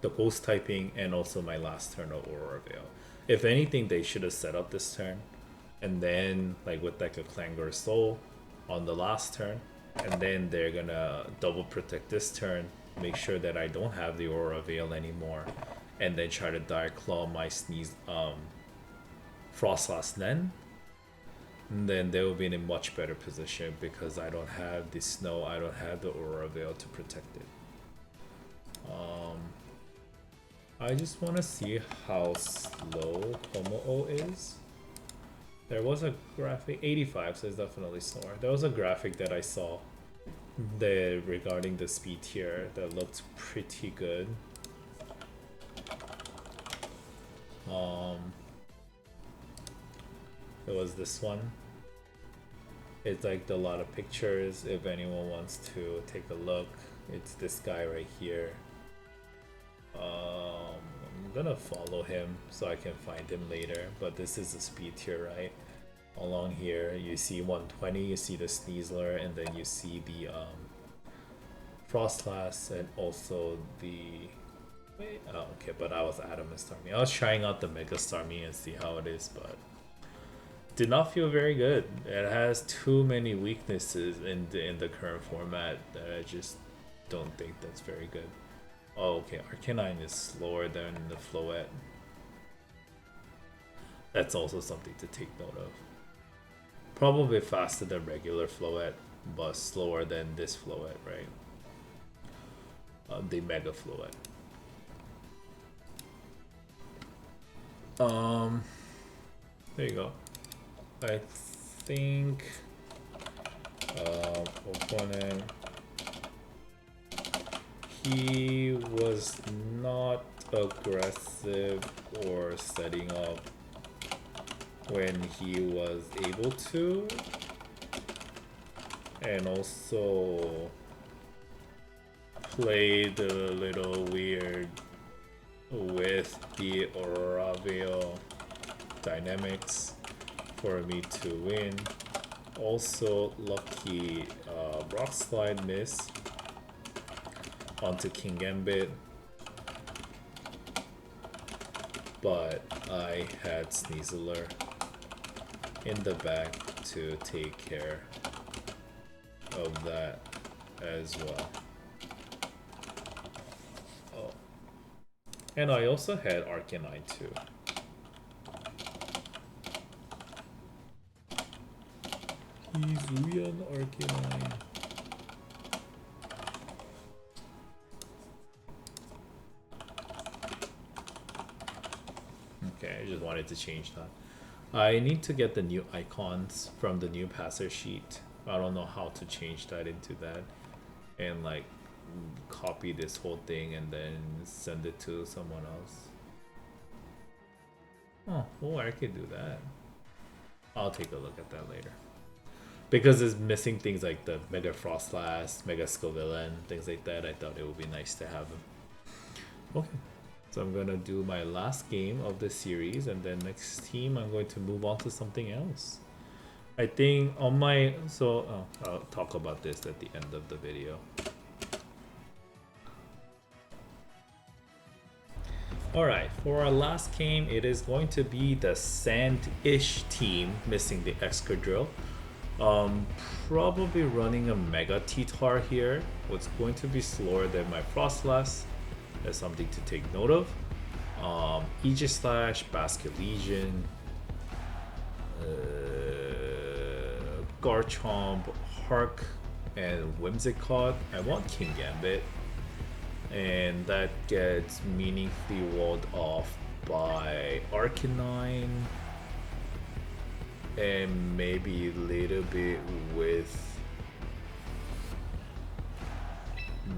the ghost typing, and also my last turn of Aurora Veil. If anything, they should have set up this turn, and then like with like a Clangor Soul on the last turn, and then they're gonna double protect this turn, make sure that I don't have the Aurora Veil anymore, and then try to Dire Claw my Froslass then they will be in a much better position because I don't have the snow, I don't have the Aurora Veil to protect it. I just want to see how slow Tomo-o is. There was a graphic, 85, so it's definitely slower. There was a graphic that I saw regarding the speed tier that looked pretty good. It was this one. It's like a lot of pictures. If anyone wants to take a look, it's this guy right here. I'm gonna follow him so I can find him later, but this is the speed tier, right? Along here you see 120, you see the Sneasler, and then you see the Froslass, and also the okay, but I was Adam Starmie. I was trying out the Mega Starmie and see how it is, but did not feel very good. It has too many weaknesses in the current format that I just don't think that's very good. Oh, okay, Arcanine is slower than the Floette. That's also something to take note of. Probably faster than regular Floette, but slower than this Floette, right? The Mega Floette. There you go. I think opponent, he was not aggressive or setting up when he was able to, and also played a little weird with the Aurora Veil dynamics for me to win. Also lucky Rock Slide miss onto King Gambit, but I had Sneasler in the back to take care of that as well. Oh, and I also had Arcanine too. Hizuyan Arcanine. Okay, I just wanted to change that. I need to get the new icons from the new passer sheet. I don't know how to change that into that, and like copy this whole thing and then send it to someone else. Oh, I could do that. I'll take a look at that later. Because it's missing things like the Mega Froslass, Mega Scovillain, things like that. I thought it would be nice to have them. Okay, so I'm gonna do my last game of the series, and then next team I'm going to move on to something else. I think on my I'll talk about this at the end of the video. Alright, for our last game, it is going to be the Sand-ish team, missing the Excadrill. Probably running a Mega T-Tar here. What's going to be slower than my Froslass. That's something to take note of. Aegislash, Basket Legion, Garchomp, Hark, and Whimsicott. I want King Gambit, and that gets meaningfully walled off by Arcanine, and maybe a little bit with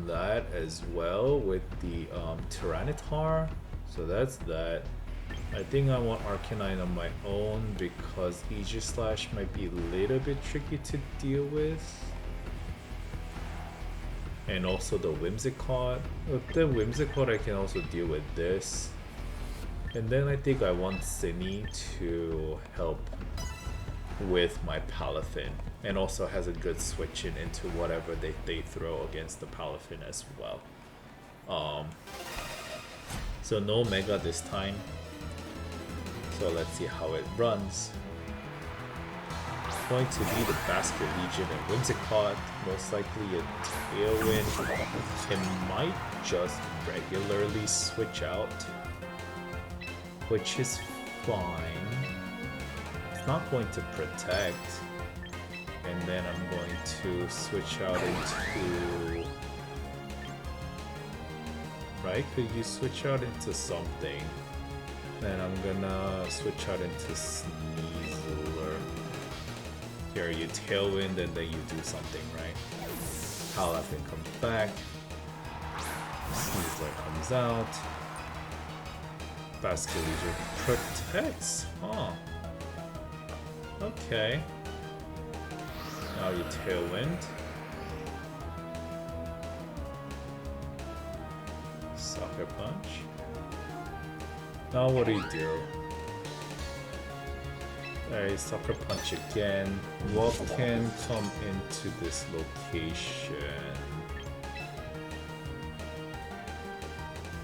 that as well, with the Tyranitar. So that's that. I think I want Arcanine on my own because Aegislash might be a little bit tricky to deal with. And also the Whimsicott. With the Whimsicott I can also deal with this. And then I think I want Cinny to help with my Palafin, and also has a good switch in into whatever they throw against the Palafin as well. So no Mega this time. So let's see how it runs. It's going to be the Basket Legion and Whimsicott, most likely a Tailwind. It might just regularly switch out, which is fine. It's not going to protect. And then I'm going to switch out into... Right? Could you switch out into something? Then I'm gonna switch out into Sneasler. Here you Tailwind and then you do something, right? Howlaughing comes back. Sneasler comes out. Basket Legion protects. Huh. Okay. Now you Tailwind. Sucker Punch. Now what do? Alright, Sucker Punch again. What can come into this location?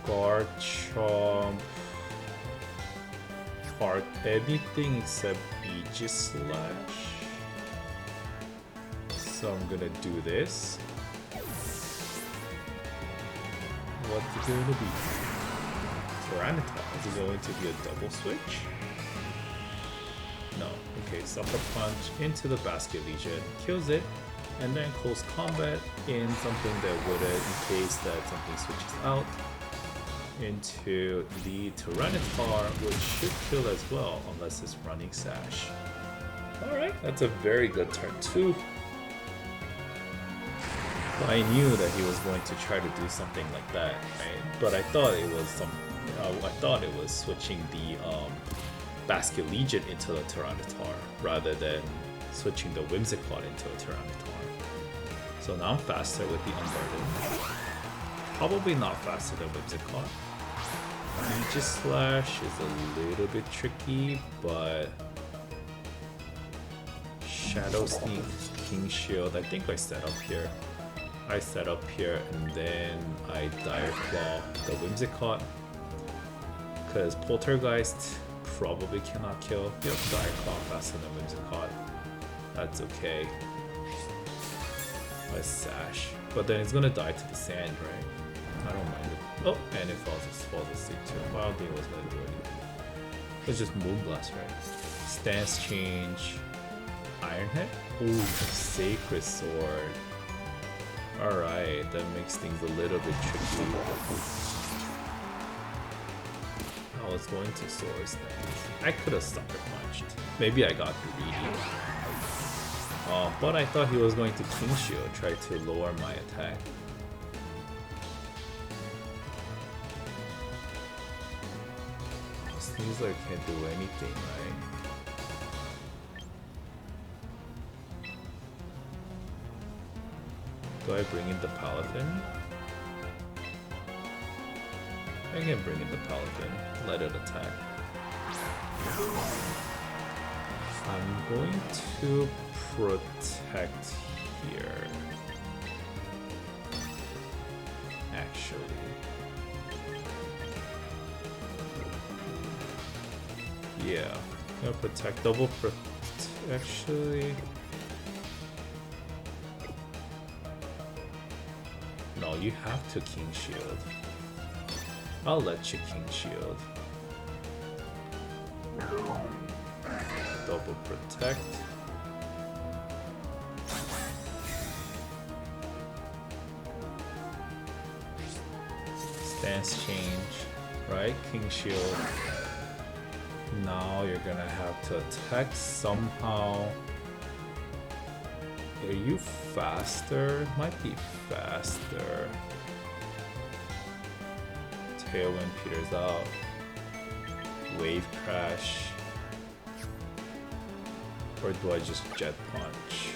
Garchomp. Heart anything except Aegislash. So I'm gonna do this. What's it going to be? Tyranitar. Is it going to be a double switch? No. Okay, Sucker Punch into the Basket Legion, kills it, and then close combat in something that wouldn't, in case that something switches out, into the Tyranitar, which should kill as well, unless it's running Sash. Alright, that's a very good turn 2. I knew that he was going to try to do something like that, right? But I thought it was switching the Basket Legion into the Tyranitar rather than switching the Whimsicott into a Tyranitar. So now I'm faster with the Unburden. Probably not faster than Whimsicott. Aegislash is a little bit tricky, but Shadow Sneak, King Shield, I think I set up here. And then I Dire Claw the Whimsicott, because Poltergeist probably cannot kill. Yep, Dire Claw faster than Whimsicott. That's okay. I Sash, but then it's gonna die to the sand, right? I don't mind it. Oh, and it falls asleep too. I don't think it was gonna do anything. It's just Moonblast, right? Stance change. Ironhead? Ooh, Sacred Sword. Alright, that makes things a little bit tricky. I was going to Sword Stance. I could have Sucker Punched. Maybe I got greedy. But I thought he was going to King Shield, try to lower my attack. Sneasler can't do anything, right? Do I bring in the Paladin? I can bring in the Paladin, let it attack. I'm going to protect here. Actually. Yeah, I'm gonna protect, actually. No, you have to King Shield. I'll let you King Shield. Double protect. Stance change, right? King Shield. Now you're gonna have to attack somehow. Are you faster? Might be faster. Tailwind peters out. Wave Crash. Or do I just Jet Punch?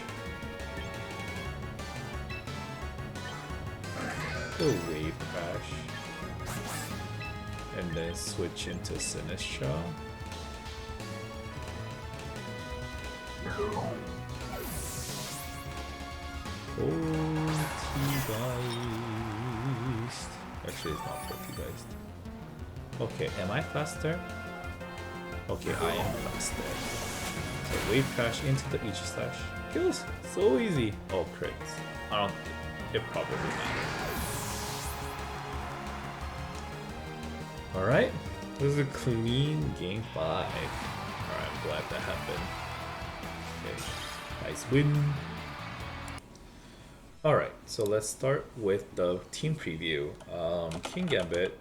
Go Wave Crash. And then switch into Sinistra. Poltergeist. Actually, it's not Poltergeist. Okay, am I faster? Okay, I am faster. So wave crash into the Slash. Kills so easy. Oh, crits. I don't think it probably matters. Alright, this is a clean game 5. Alright, I'm glad that happened. Okay, nice win. Alright, so let's start with the team preview. King Gambit,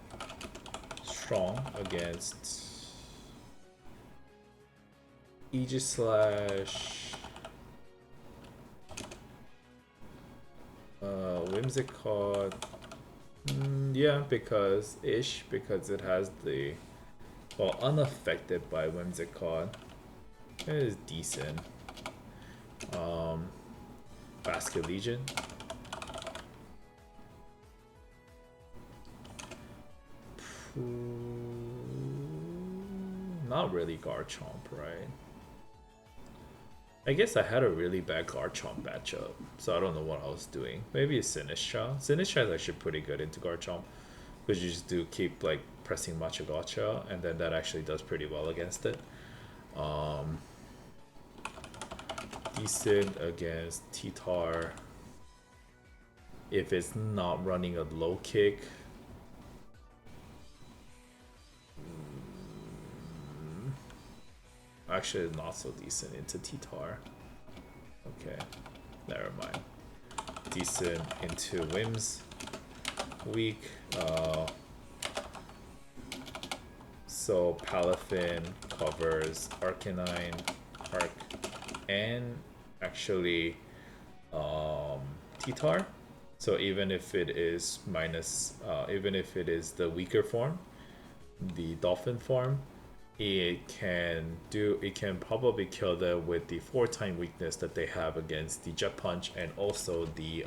strong against Slash, Whimsicott. Yeah, because it has the, well, unaffected by Whimsicott. It is decent. Basket Legion. Not really Garchomp, right? I guess I had a really bad Garchomp matchup, so I don't know what I was doing. Maybe it's Sinistcha. Sinistcha is actually pretty good into Garchomp, because you just do keep like pressing Matcha Gotcha, and then that actually does pretty well against it. Decent against T-Tar if it's not running a low kick. Actually, not so decent into T-Tar. Okay, never mind. Decent into Whims. Weak. So Palafin covers Arcanine, Arc, and actually T-Tar. So even if it is minus, even if it is the weaker form, the Dolphin form, it can probably kill them with the 4-time weakness that they have against the Jet Punch and also the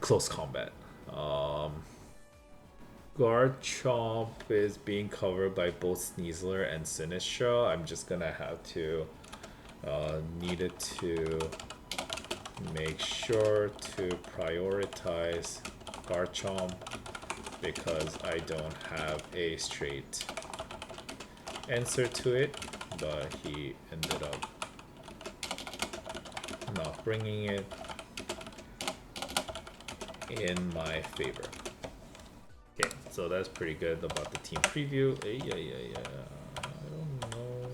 close combat. Garchomp is being covered by both Sneasler and Sinistcha. I'm just gonna have to needed to make sure to prioritize Garchomp because I don't have a straight answer to it, but he ended up not bringing it in my favor. Okay, so that's pretty good about the team preview. Yeah. I don't know.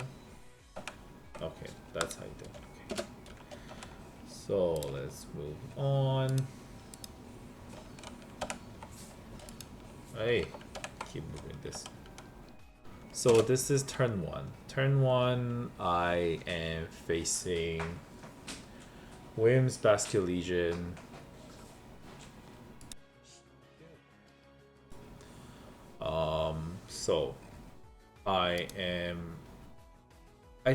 Okay, that's how you do it. Okay. So let's move on. Hey, keep moving this. So this is turn 1. Turn 1, I am facing Whims, Basket Legion. So I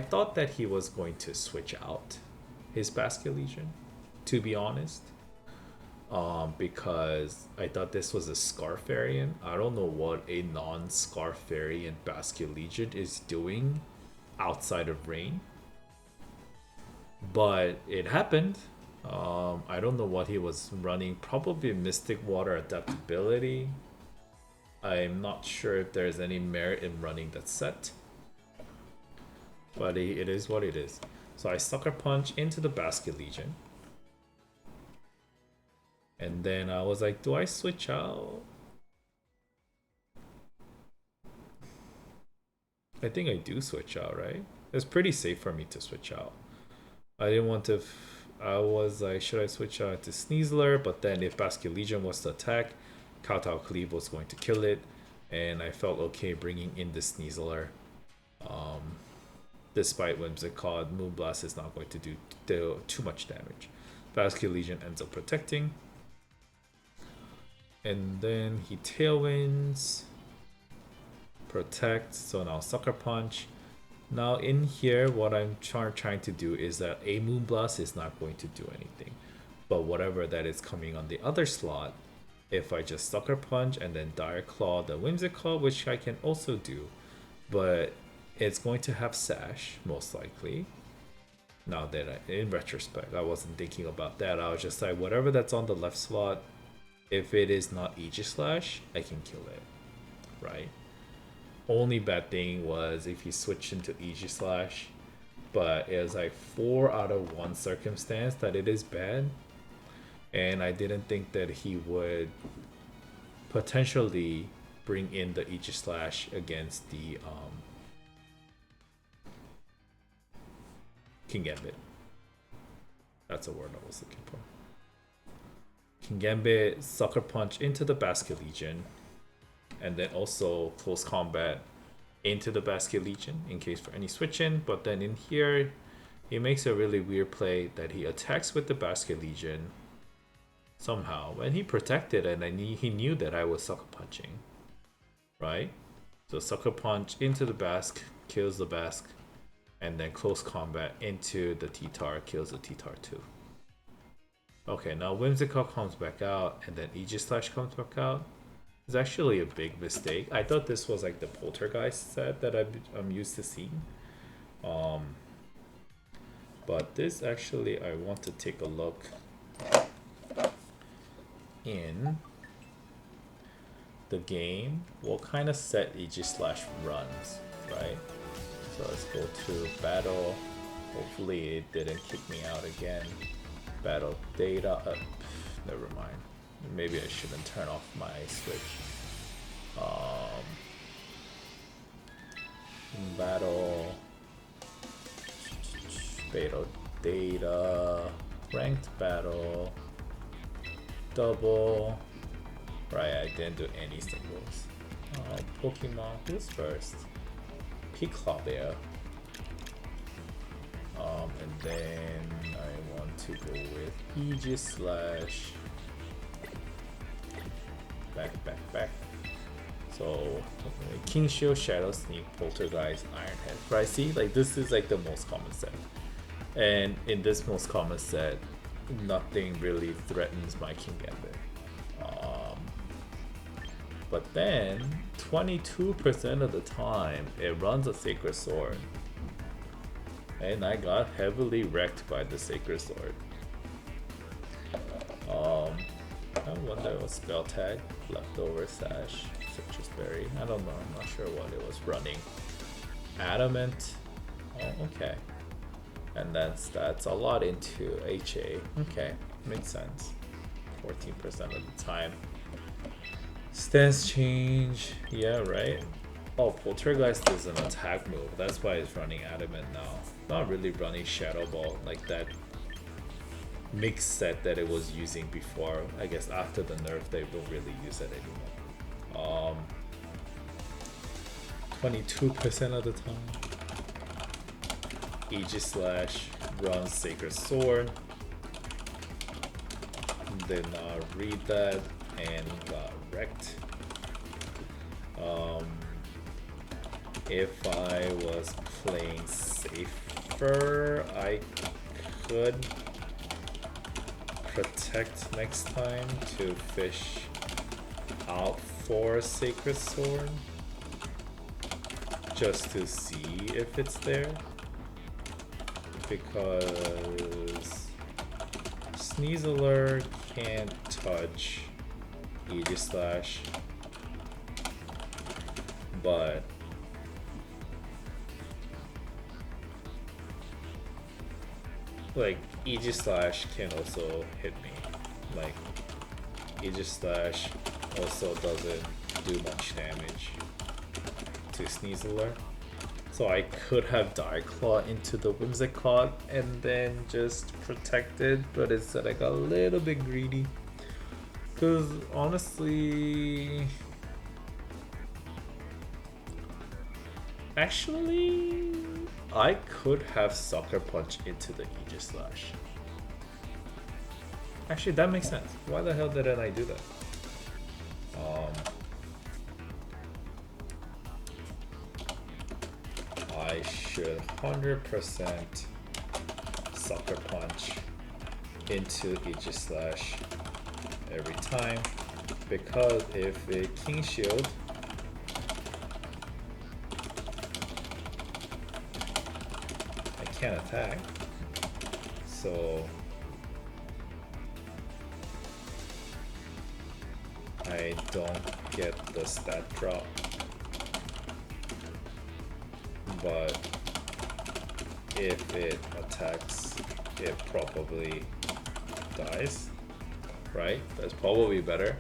thought that he was going to switch out his Basket Legion, to be honest. Because I thought this was a Scarf variant. I don't know what a non-Scarf variant Basket Legion is doing outside of rain, but it happened. I don't know what he was running. Probably Mystic Water adaptability. I'm not sure if there's any merit in running that set, but it is what it is. So I Sucker Punch into the Basket Legion. And then I was like, do I switch out? I think I do switch out, right? It's pretty safe for me to switch out. I didn't want to... I was like, should I switch out to Sneasler? But then if Basket Legion was to attack, Kowtow Cleave was going to kill it. And I felt okay bringing in the Sneasler. Despite Whimsicott, Moonblast is not going to do too much damage. Basket Legion ends up protecting. And then he Tailwinds, protect, so now Sucker Punch. Now in here, what I'm trying to do is that a Moonblast is not going to do anything. But whatever that is coming on the other slot, if I just Sucker Punch and then Dire Claw the Whimsicott, which I can also do, but it's going to have Sash, most likely. Now that in retrospect, I wasn't thinking about that. I was just like, whatever that's on the left slot, if it is not Aegis Slash, I can kill it, right? Only bad thing was if he switched into Aegis Slash, but it was like 4 out of 1 circumstance that it is bad, and I didn't think that he would potentially bring in the Aegis Slash against the King Gambit. That's a word I was looking for. King Gambit, Sucker Punch into the Basket Legion, and then also Close Combat into the Basket Legion in case for any switch-in. But then in here, he makes a really weird play that he attacks with the Basket Legion somehow, and he protected it, and he knew that I was Sucker Punching, right? So Sucker Punch into the Basque, kills the Basque, and then Close Combat into the T-Tar, kills the T-Tar too. Okay, now Whimsical comes back out, and then Aegis Slash comes back out. It's actually a big mistake. I thought this was like the Poltergeist set that I'm used to seeing. But this actually, I want to take a look in the game. What kind of set Aegis Slash runs, right? So let's go to battle. Hopefully it didn't kick me out again. Battle data. Never mind. Maybe I shouldn't turn off my switch. Battle data. Ranked battle. Double. Right, I didn't do any singles. Pokemon, who's first? Piclobber. And then I want to go with Aegis Slash. Back. So King Shield, Shadow Sneak, Poltergeist, Ironhead. Right, see, like this is like the most common set. And in this most common set, nothing really threatens my King Gambit. But then 22% of the time it runs a Sacred Sword. And I got heavily wrecked by the Sacred Sword. I wonder what spell tag, Leftover Sash, Citrus Berry. I don't know, I'm not sure what it was running. Adamant. Oh, okay. And that's a lot into HA. Okay, makes sense. 14% of the time. Stance change. Yeah, right. Oh, Poltergeist is an attack move. That's why it's running Adamant now. Not really running Shadow Ball like that mix set that it was using before. I guess after the nerf, they don't really use it anymore. 22% of the time. Aegis Slash runs Sacred Sword. Did not read that and got wrecked. If I was playing safer, I could protect next time to fish out for Sacred Sword just to see if it's there, because Sneasler can't touch Aegis Slash, but like Aegis Slash can also hit me. Like Aegis Slash also doesn't do much damage to Sneasler. So I could have Dire Claw into the Whimsicott and then just protected, but instead I got a little bit greedy. Cause honestly, actually, I could have Sucker Punch into the Aegis Slash. Actually, that makes sense. Why the hell didn't I do that? I should 100% Sucker Punch into Aegis Slash every time, because if a King Shield I can't attack, so I don't get the stat drop, but if it attacks, it probably dies, right? That's probably better.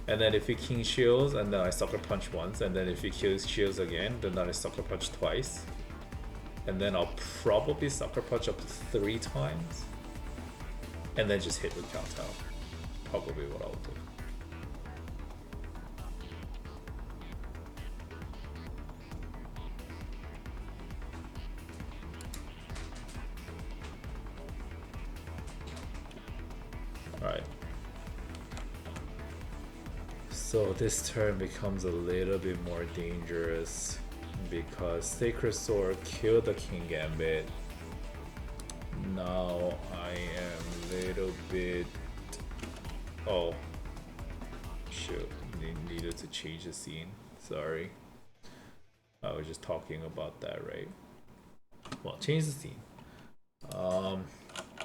And then if he king shields and then I sucker punch once, and then if he kills shields again, then I sucker punch twice. And then I'll probably sucker punch up to 3 times. And then just hit with Kowtow. Probably what I'll do. Alright. So this turn becomes a little bit more dangerous because Sacred Sword killed the King Gambit. Now I am a little bit... Oh. Shoot. Needed to change the scene. Sorry. I was just talking about that, right? Well, change the scene.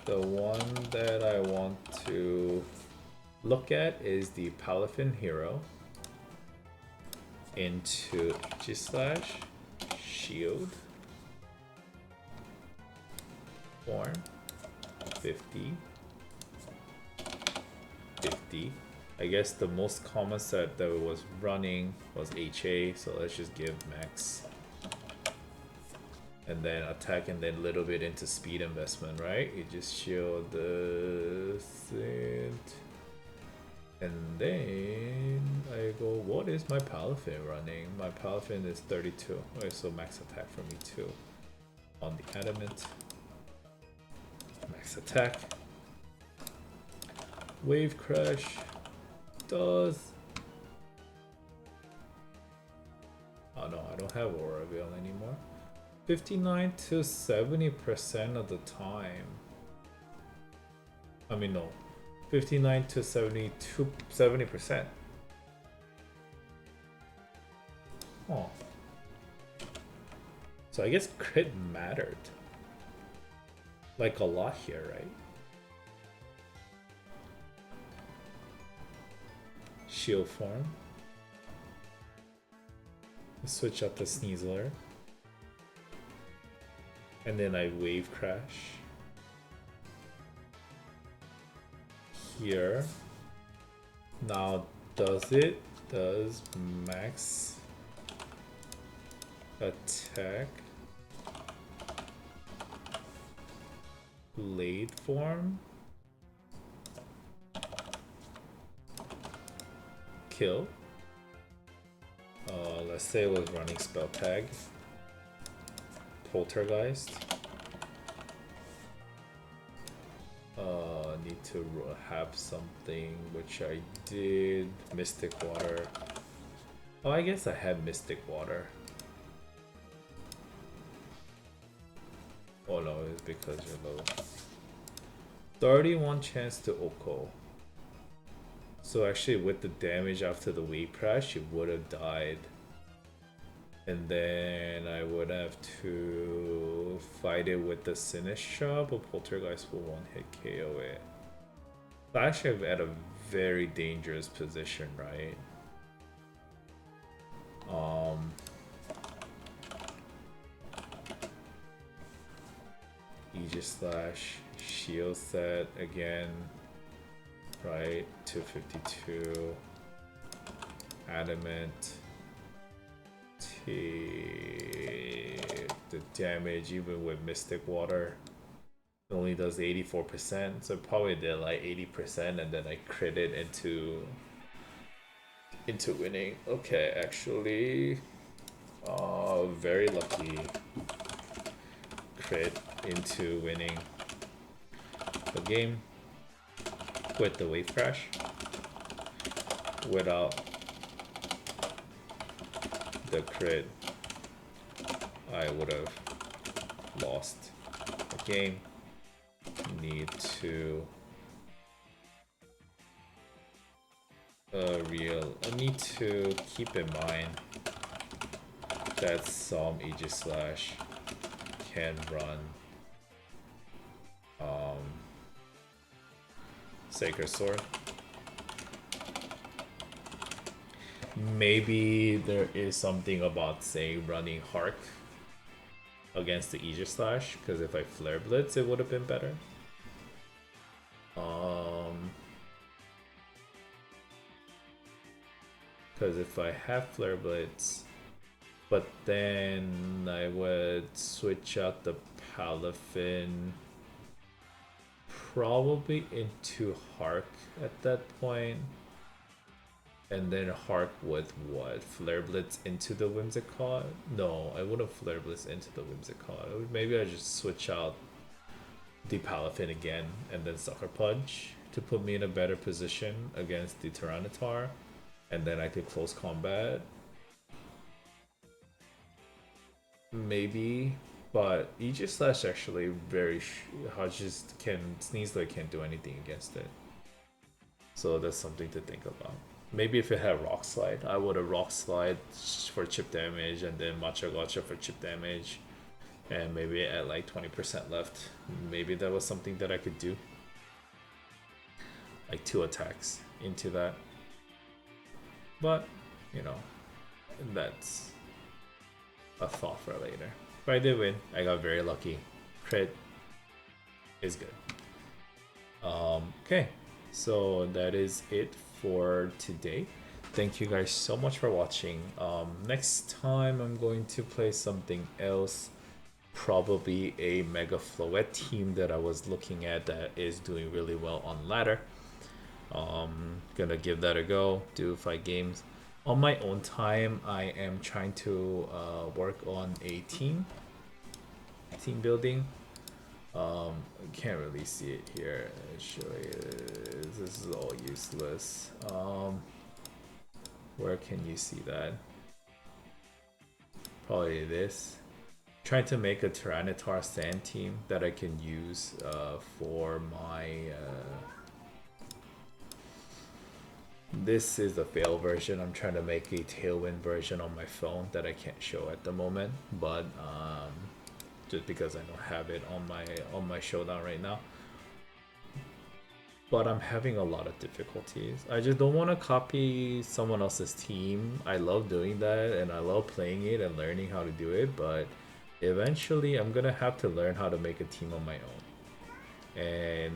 The one that I want to look at is the Palafin Hero into G/, Shield, Form, 50, 50. I guess the most common set that was running was HA, so let's just give max. And then attack and then a little bit into speed investment, right? You just shield this and then I go, what is my Palafin running? My Palafin is 32. Okay, so max attack for me too. On the adamant. Max attack. Wave crash does. Oh no, I don't have Aura Veil anymore. 59 to 70% of the time. I mean, no. 59 to 70%. Oh. So I guess crit mattered. Like a lot here, right? Shield form. Switch up the Sneasler. And then I wave crash. Here. Now does max attack blade form kill? Let's say it was running spell tag. Poltergeist. Need to have something, which I did. Mystic Water. Oh, I guess I had Mystic Water. Oh no, it's because you're low. 31 chance to Oko. So actually with the damage after the wave crash, you would have died. And then I would have to fight it with the Sinistra, but Poltergeist will one-hit KO it. So actually I'm at a very dangerous position, right? Aegis Slash, Shield set again, right? 252, Adamant. The damage even with Mystic Water only does 84%, so probably did like 80% and then I crit it into winning. Okay, actually very lucky crit into winning the game with the wave crash without the crit. I would have lost the game. Need to I need to keep in mind that some Aegis Slash can run Sacred Sword. Maybe there is something about, say, running Hark against the Aegis Slash, because if I Flare Blitz, it would have been better. Because if I have Flare Blitz, but then I would switch out the Palafin probably into Hark at that point. And then Hark with what? Flare Blitz into the Whimsicott? No, I wouldn't Flare Blitz into the Whimsicott. Maybe I just switch out the Palafin again and then Sucker Punch to put me in a better position against the Tyranitar. And then I could close combat. Maybe. But Aegis Slash actually very just Sneasler can't do anything against it. So that's something to think about. Maybe if it had Rock Slide, I would have Rock Slide for chip damage and then Matcha Gotcha for chip damage. And maybe at like 20% left. Maybe that was something that I could do. Like 2 attacks into that. But, you know, that's a thought for later. But I did win. I got very lucky. Crit is good. Okay, so that is it for today. Thank you guys so much for watching. Next time I'm going to play something else, probably a Mega Floette team that I was looking at that is doing really well on ladder. Gonna give that a go, do 5 games on my own time. I am trying to work on a team building. Can't really see it here. Actually, this is all useless. Where can you see that? Probably this. Trying to make a Tyranitar Sand team that I can use for my. This is the fail version. I'm trying to make a Tailwind version on my phone that I can't show at the moment, but just because I don't have it on my showdown right now. But I'm having a lot of difficulties. I just don't want to copy someone else's team. I love doing that and I love playing it and learning how to do it, but eventually I'm gonna have to learn how to make a team on my own. And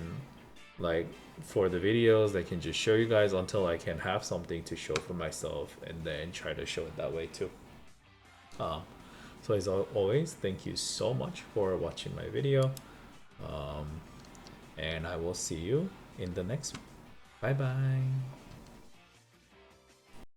like for the videos, I can just show you guys until I can have something to show for myself and then try to show it that way too. So as always, thank you so much for watching my video. And I will see you in the next one. Bye bye.